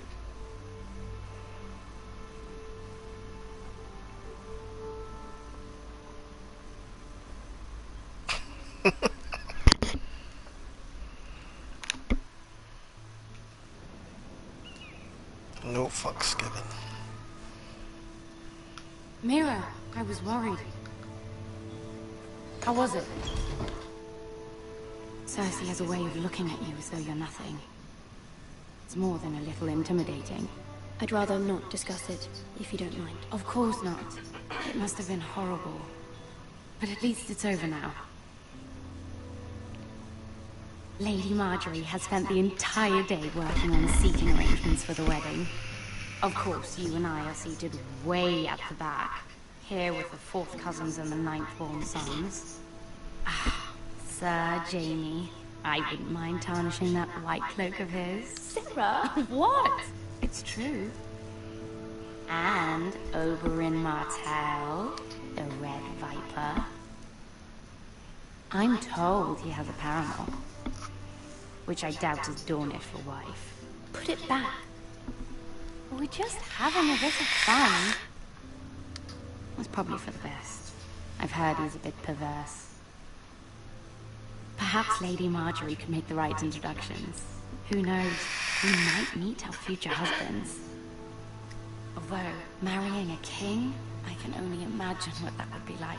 No fucks given. Mira, I was worried. How was it? Cersei has a way of looking at you as though you're nothing. It's more than a little intimidating. I'd rather not discuss it, if you don't mind. Of course not. It must have been horrible. But at least it's over now. Lady Margaery has spent the entire day working on seating arrangements for the wedding. Of course, you and I are seated way at the back, here with the 4th cousins and the 9th-born sons. Ah, Sir Jaime. I wouldn't mind tarnishing that white cloak of his. Sarah! What? It's true. And Oberyn Martell, the Red Viper. I'm told he has a paramour, which I doubt is Dornish for wife. Put it back. We're just having a bit of fun. It's probably for the best. I've heard he's a bit perverse. Perhaps Lady Margaery could make the right introductions. Who knows? We might meet our future husbands. Although, marrying a king, I can only imagine what that would be like.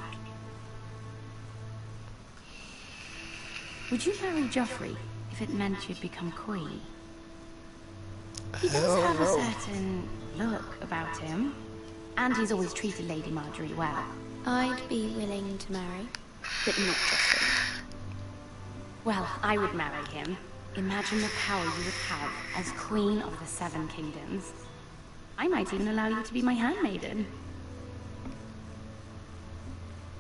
Would you marry Joffrey if it meant you'd become queen? He does have a certain look about him, and he's always treated Lady Margaery well. I'd be willing to marry, but not Joffrey. Well, I would marry him. Imagine the power you would have as Queen of the 7 Kingdoms. I might even allow you to be my handmaiden.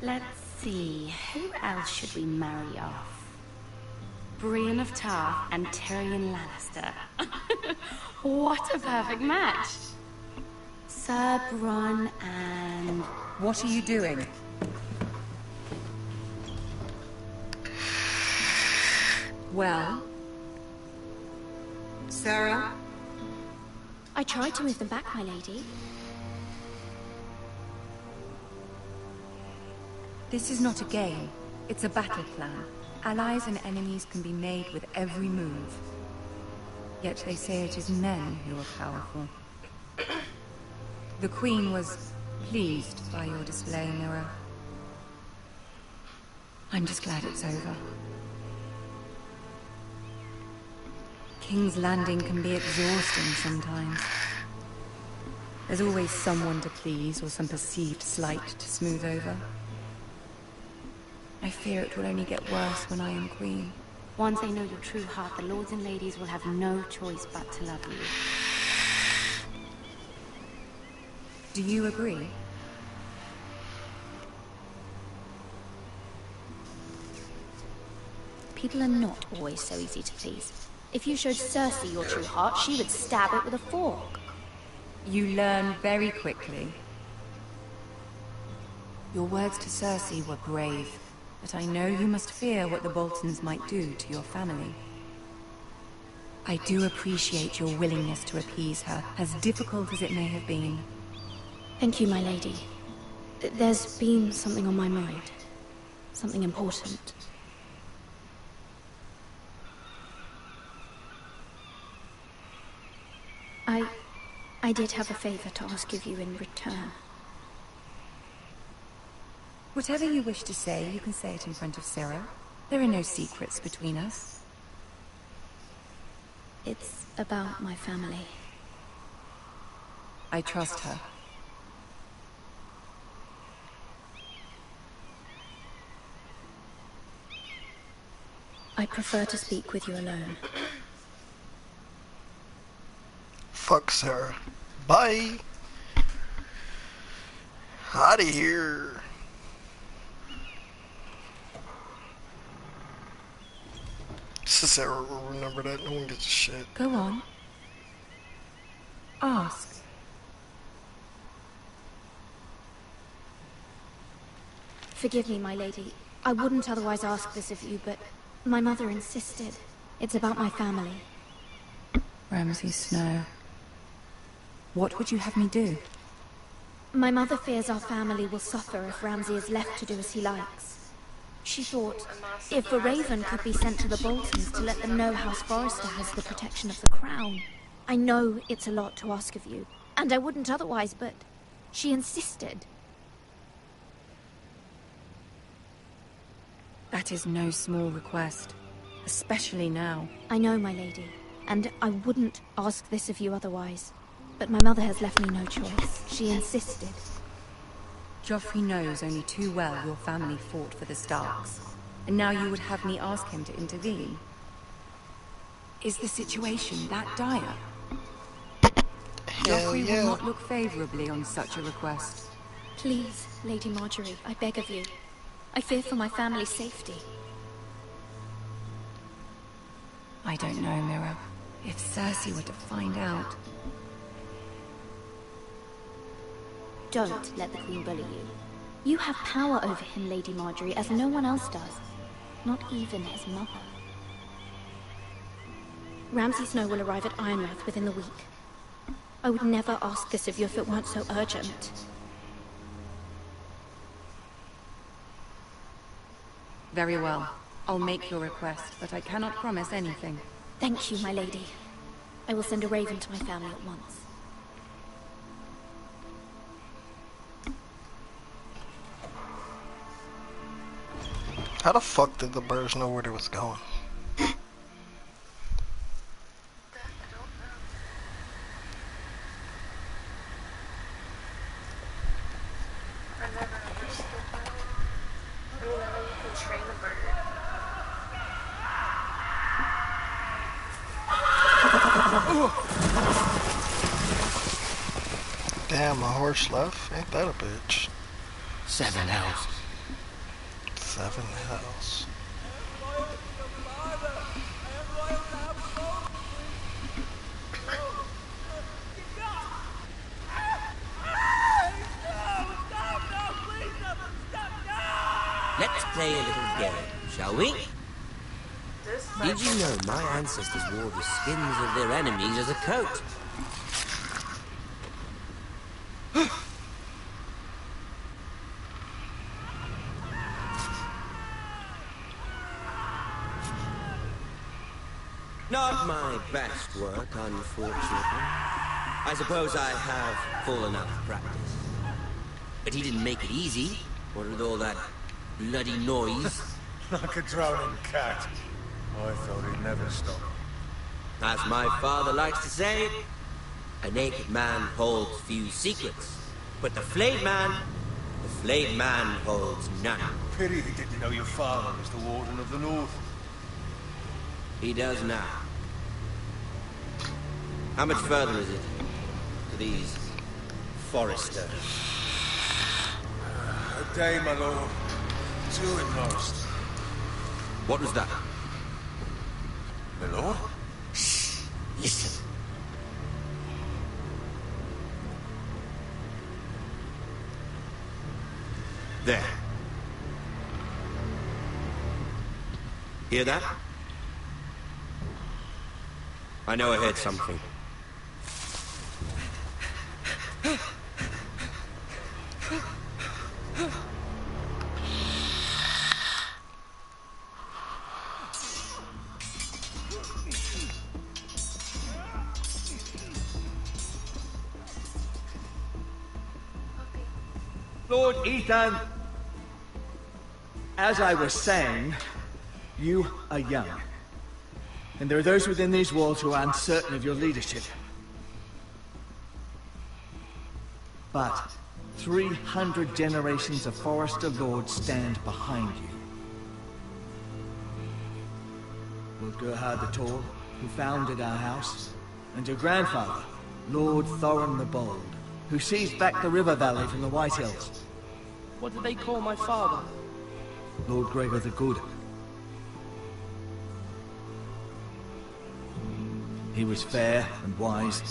Let's see, who else should we marry off? Brienne of Tarth and Tyrion Lannister. What a perfect match! Sir Bronn and... What are you doing? Well? Sarah? I tried to move them back, my lady. This is not a game. It's a battle plan. Allies and enemies can be made with every move. Yet they say it is men who are powerful. The Queen was pleased by your display, Mira. I'm just glad it's over. King's Landing can be exhausting sometimes. There's always someone to please or some perceived slight to smooth over. I fear it will only get worse when I am Queen. Once they know your true heart, the lords and ladies will have no choice but to love you. Do you agree? People are not always so easy to please. If you showed Cersei your true heart, she would stab it with a fork. You learn very quickly. Your words to Cersei were brave, but I know you must fear what the Boltons might do to your family. I do appreciate your willingness to appease her, as difficult as it may have been. Thank you, my lady. There's been something on my mind. Something important. I did have a favor to ask of you in return. Whatever you wish to say, you can say it in front of Sarah. There are no secrets between us. It's about my family. I trust her. I prefer to speak with you alone. Fuck Sarah. Bye. Out of here. Sarah will remember that. No one gives a shit. Go on. Ask. Forgive me, my lady. I wouldn't otherwise ask this of you, but my mother insisted. It's about my family. Ramsay Snow. What would you have me do? My mother fears our family will suffer if Ramsay is left to do as he likes. She thought, if a raven could be sent to the Boltons to let them know House Forrester has the protection of the crown. I know it's a lot to ask of you, and I wouldn't otherwise, but she insisted. That is no small request, especially now. I know, my lady, and I wouldn't ask this of you otherwise. But my mother has left me no choice. She insisted. Joffrey knows only too well your family fought for the Starks, and now you would have me ask him to intervene. Is the situation that dire? Joffrey will not look favorably on such a request. Please, Lady Margaery, I beg of you. I fear for my family's safety. I don't know, Mira. If Cersei were to find out... Don't let the Queen bully you. You have power over him, Lady Margaery, as no one else does. Not even his mother. Ramsay Snow will arrive at Ironrath within the week. I would never ask this of you if it weren't so urgent. Very well. I'll make your request, but I cannot promise anything. Thank you, my lady. I will send a raven to my family at once. How the fuck did the birds know where they was going? Damn, my horse left. Ain't that a bitch? 7 elves. 7 House. Let's play a little game, shall we? Did you know my ancestors wore the skins of their enemies as a coat? Not my best work, unfortunately. I suppose I have fallen out of practice. But he didn't make it easy, what with all that bloody noise. Like a drowning cat. I thought he'd never stop. As my father likes to say, a naked man holds few secrets. But the flayed man holds none. Pity he didn't know your father was the Warden of the North. He does now. How much further is it to these Forrester? A day, my lord. 2 at most. What was that? My lord? Shh! Listen. There. Hear that? I know I heard something. Lord Ethan, as I was saying, you are young. And there are those within these walls who are uncertain of your leadership. But 300 generations of Forrester lords stand behind you. Lord Gerhard the Tall, who founded our house, and your grandfather, Lord Thorin the Bold, who seized back the river valley from the White Hills. What did they call my father? Lord Gregor the Good. He was fair and wise,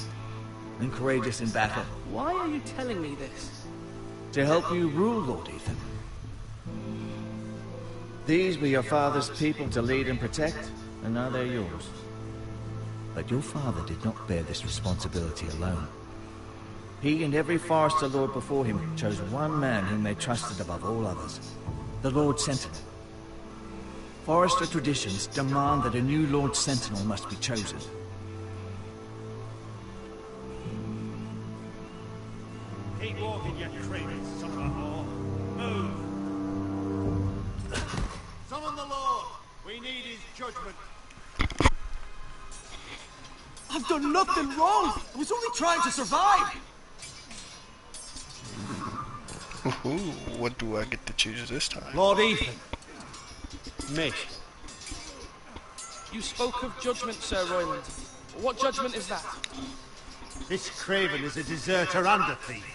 and courageous in battle. Why are you telling me this? To help you rule, Lord Ethan. These were your father's people to lead and protect, and now they're yours. But your father did not bear this responsibility alone. He and every Forrester lord before him chose one man whom they trusted above all others, the Lord Sentinel. Forrester traditions demand that a new Lord Sentinel must be chosen. Keep walking, you craven son of a whore. Move! Summon the Lord! We need his judgment. I've done nothing wrong! I was only trying to survive! What do I get to choose this time? Lord Ethan. Me. You spoke of judgment, Sir Royland. What judgment is that? This craven is a deserter and a thief.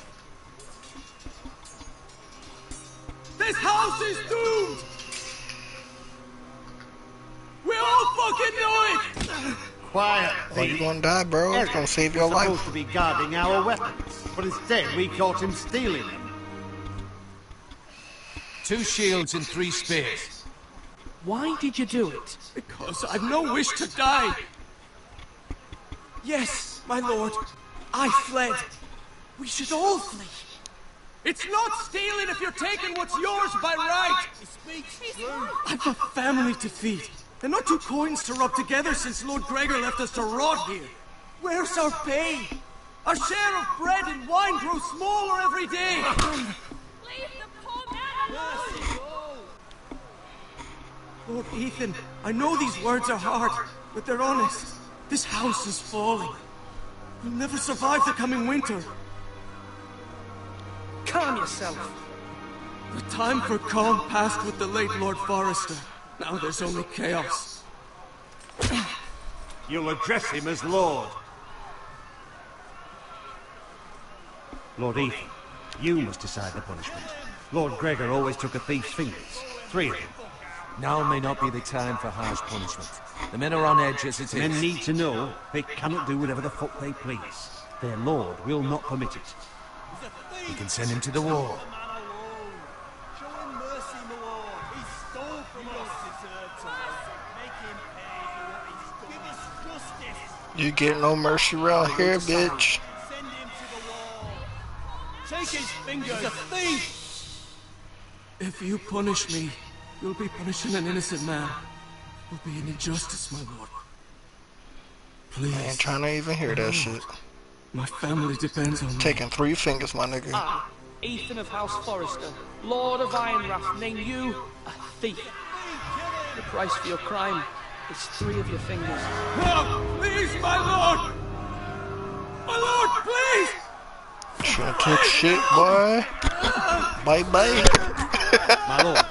This house is doomed! We all fucking know it! Quiet, Oh, you gonna die, bro. It's gonna save your life. Supposed to be guarding our weapons, but instead we caught him stealing them. 2 shields and 3 spears. Why did you do it? Because I've no wish to die. Yes, my lord. I fled. We should all flee. It's not stealing if you're taking what's yours by right. I've a family to feed. And not 2 coins to rub together since Lord Gregor left us to rot here. Where's our pay? Our share of bread and wine grows smaller every day. Leave the poor man alone! Lord Ethan, I know these words are hard, but they're honest. This house is falling. We'll never survive the coming winter. Calm yourself. The time for calm passed with the late Lord Forrester. Now there's only chaos. You'll address him as Lord. Lord Ethan, you must decide the punishment. Lord Gregor always took a thief's fingers. 3 of them. Now may not be the time for harsh punishment. The men are on edge as it is. Men need to know they cannot do whatever the fuck they please. Their lord will not permit it. We can send him to the wall. You get no mercy around here, bitch. Take his fingers. He's a thief. If you punish me, you'll be punishing an innocent man. It will be an injustice, my lord. Please. I ain't trying to even hear that shit. My family depends on me. Taking 3 fingers, my nigga. I, Ethan of House Forrester, Lord of Ironrath, name you a thief. The price for your crime is 3 of your fingers. No, please, my lord! My lord, please! Should've took shit, boy. Bye-bye. My lord,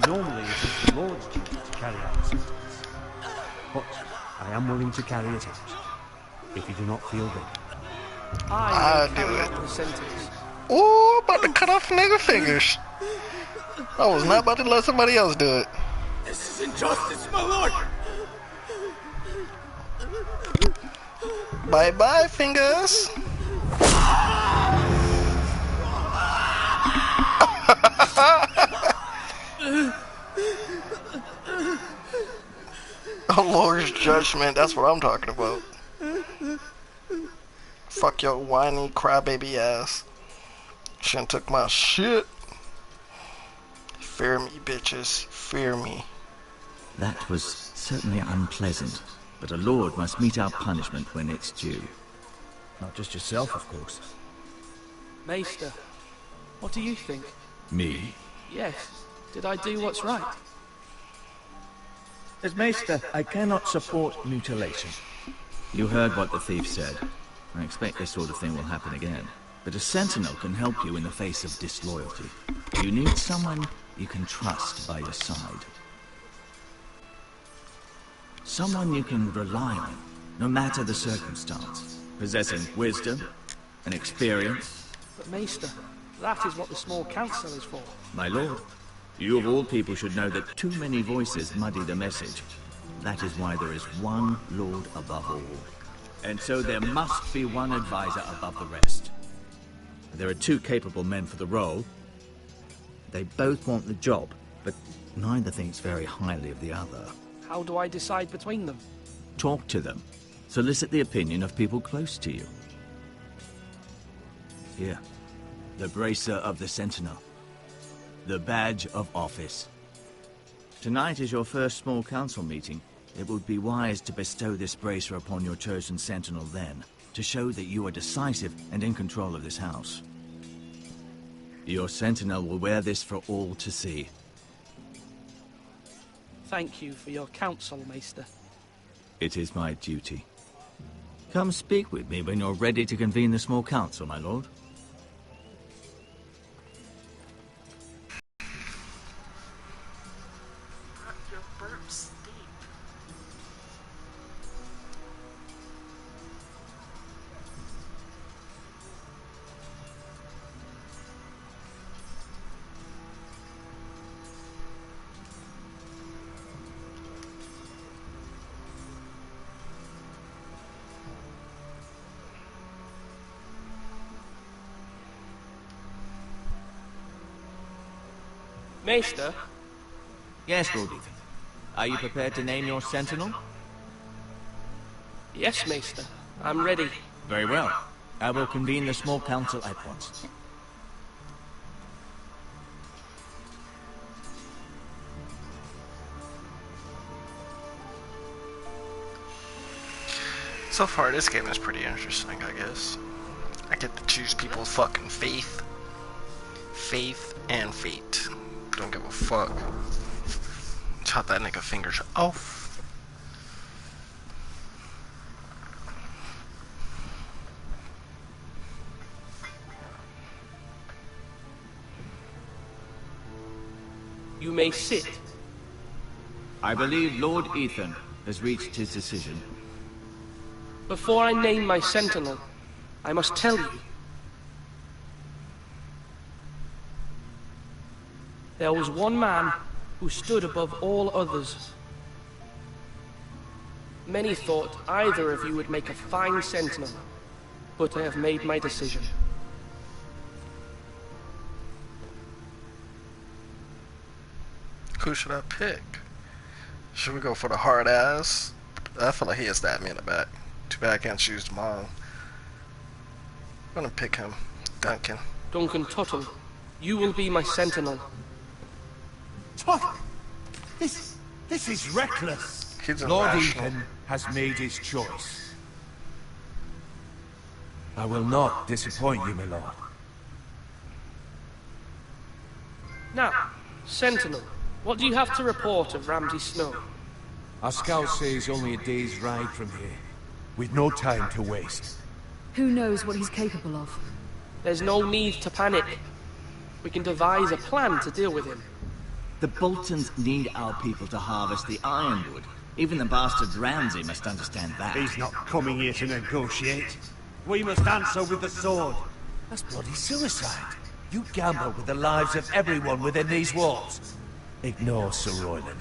normally it is the lord's duty to carry out the sentence. But I am willing to carry it out, if you do not feel ready. I'll do it. The sentence. Ooh, about to cut off nigga fingers. I was not about to let somebody else do it. This is injustice, my lord! Bye-bye, fingers. A Lord's judgment, that's what I'm talking about. Fuck your whiny crybaby ass. Shouldn't took my shit. Fear me, bitches. Fear me. That was certainly unpleasant, but a lord must mete out punishment when it's due. Not just yourself, of course. Maester, what do you think? Me? Yes. Did I do what's right? As Maester, I cannot support mutilation. You heard what the thief said. I expect this sort of thing will happen again. But a sentinel can help you in the face of disloyalty. You need someone you can trust by your side. Someone you can rely on, no matter the circumstance. Possessing wisdom and experience. But Maester, that is what the small council is for. My lord, you of all people should know that too many voices muddy the message. That is why there is one lord above all. And so there must be one advisor above the rest. There are 2 capable men for the role. They both want the job, but neither thinks very highly of the other. How do I decide between them? Talk to them. Solicit the opinion of people close to you. Here, the bracer of the Sentinel. The badge of office. Tonight is your first small council meeting. It would be wise to bestow this bracer upon your chosen Sentinel then, to show that you are decisive and in control of this house. Your Sentinel will wear this for all to see. Thank you for your counsel, Maester. It is my duty. Come speak with me when you're ready to convene the small council, my lord. Maester? Yes, Lord Ethan. Are you prepared to name your Sentinel? Yes, Maester. I'm ready. Very well. I will convene the small council at once. So far, this game is pretty interesting, I guess. I get to choose people's fucking faith. Faith and fate. Don't give a fuck. Chop that nigga fingers off. You may sit. I believe Lord Ethan has reached his decision. Before I name my Sentinel, I must tell you. There was one man who stood above all others. Many thought either of you would make a fine sentinel, but I have made my decision. Who should I pick? Should we go for the hard ass? I feel like he has stabbed me in the back. Too bad I can't choose tomorrow. I'm gonna pick him. Duncan. Duncan Tuttle, you will be my sentinel. Tuttle! This is reckless. Lord Ethan has made his choice. I will not disappoint you, my lord. Now, sentinel, what do you have to report of Ramsay Snow? Our scouts say he's only a day's ride from here. We've no time to waste. Who knows what he's capable of? There's no need to panic. We can devise a plan to deal with him. The Boltons need our people to harvest the ironwood. Even the bastard Ramsay must understand that. He's not coming here to negotiate. We must answer with the sword. That's bloody suicide. You gamble with the lives of everyone within these walls. Ignore Sir Royland.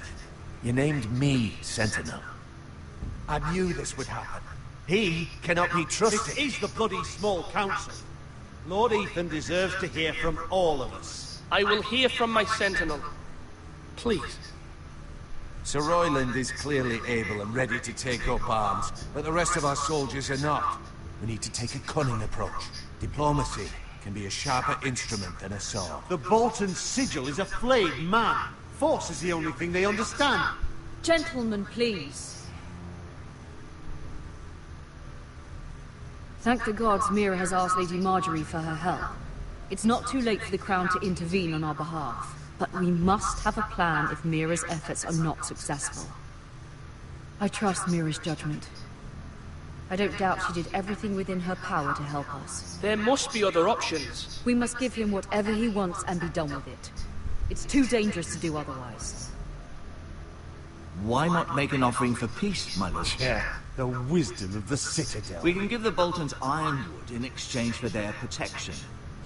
You named me Sentinel. I knew this would happen. He cannot be trusted. This is the bloody small council. Lord Ethan deserves to hear from all of us. I will hear from my sentinel. Please. Sir Royland is clearly able and ready to take up arms, but the rest of our soldiers are not. We need to take a cunning approach. Diplomacy can be a sharper instrument than a sword. The Bolton sigil is a flayed man. Force is the only thing they understand. Gentlemen, please. Thank the gods Mira has asked Lady Marjorie for her help. It's not too late for the Crown to intervene on our behalf. But we must have a plan if Mira's efforts are not successful. I trust Mira's judgment. I don't doubt she did everything within her power to help us. There must be other options. We must give him whatever he wants and be done with it. It's too dangerous to do otherwise. Why not make an offering for peace, my lord? Yeah, the wisdom of the Citadel. We can give the Boltons ironwood in exchange for their protection.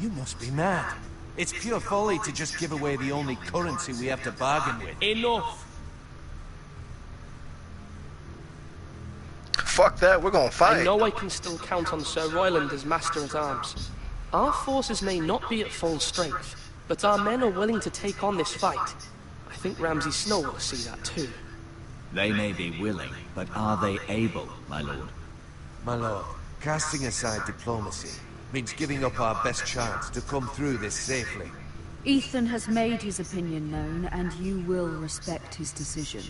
You must be mad. It's pure folly to just give away the only currency we have to bargain with. Enough! Fuck that, we're gonna fight. I know I can still count on Sir Royland as Master-at-Arms. Our forces may not be at full strength, but our men are willing to take on this fight. I think Ramsay Snow will see that too. They may be willing, but are they able, my lord? My lord, casting aside diplomacy means giving up our best chance to come through this safely. Ethan has made his opinion known, and you will respect his decision.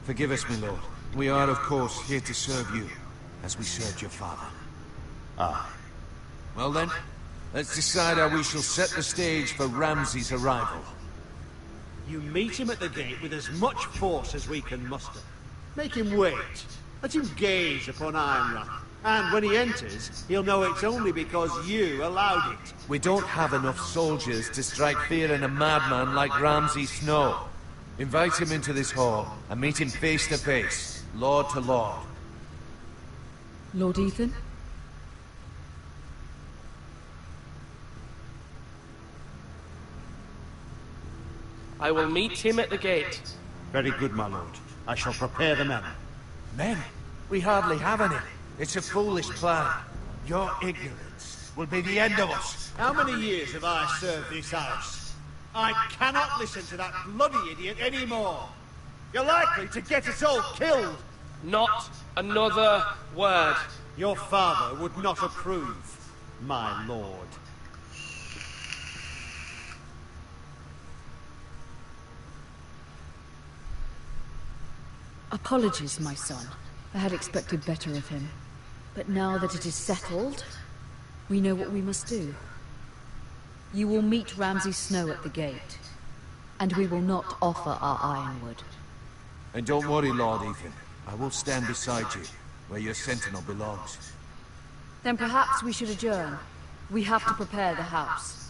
Forgive us, my lord. We are, of course, here to serve you, as we served your father. Ah. Well then, let's decide how we shall set the stage for Ramsay's arrival. You meet him at the gate with as much force as we can muster. Make him wait. Let him gaze upon Ironrath. And when he enters, he'll know it's only because you allowed it. We don't have enough soldiers to strike fear in a madman like Ramsay Snow. Invite him into this hall and meet him face to face, lord to lord. Lord Ethan? I will meet him at the gate. Very good, my lord. I shall prepare the men. Men? We hardly have any. It's a foolish plan. Your ignorance will be the end of us. How many years have I served this house? I cannot listen to that bloody idiot anymore. You're likely to get us all killed. Not another word. Your father would not approve, my lord. Apologies, my son. I had expected better of him. But now that it is settled, we know what we must do. You will meet Ramsay Snow at the gate, and we will not offer our ironwood. And don't worry, Lord Ethan. I will stand beside you, where your sentinel belongs. Then perhaps we should adjourn. We have to prepare the house.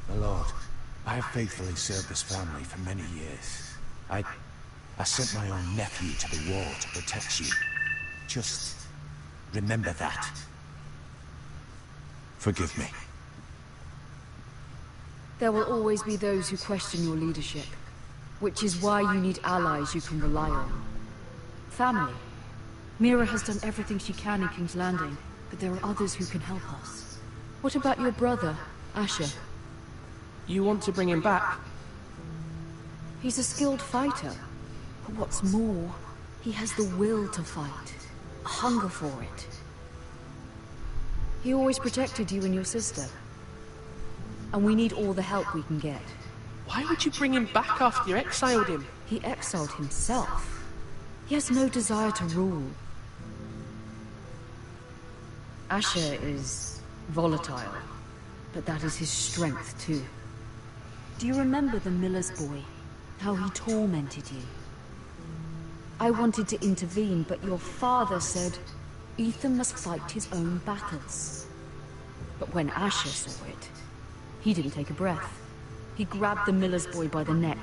My lord, I have faithfully served this family for many years. I sent my own nephew to the war to protect you. Just Remember that. Forgive me. There will always be those who question your leadership, which is why you need allies you can rely on. Family. Mira has done everything she can in King's Landing, but there are others who can help us. What about your brother, Asher? You want to bring him back? He's a skilled fighter. But what's more, he has the will to fight. A hunger for it. He always protected you and your sister. And we need all the help we can get. Why would you bring him back after you exiled him? He exiled himself. He has no desire to rule. Asher is volatile, but that is his strength too. Do you remember the miller's boy? How he tormented you? I wanted to intervene, but your father said Ethan must fight his own battles. But when Asher saw it, he didn't take a breath. He grabbed the miller's boy by the neck.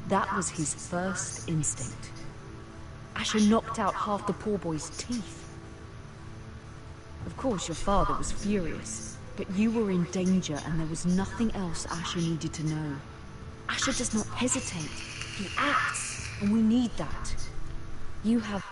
That was his first instinct. Asher knocked out half the poor boy's teeth. Of course, your father was furious, but you were in danger and there was nothing else Asher needed to know. Asher does not hesitate. He acts, and we need that. You have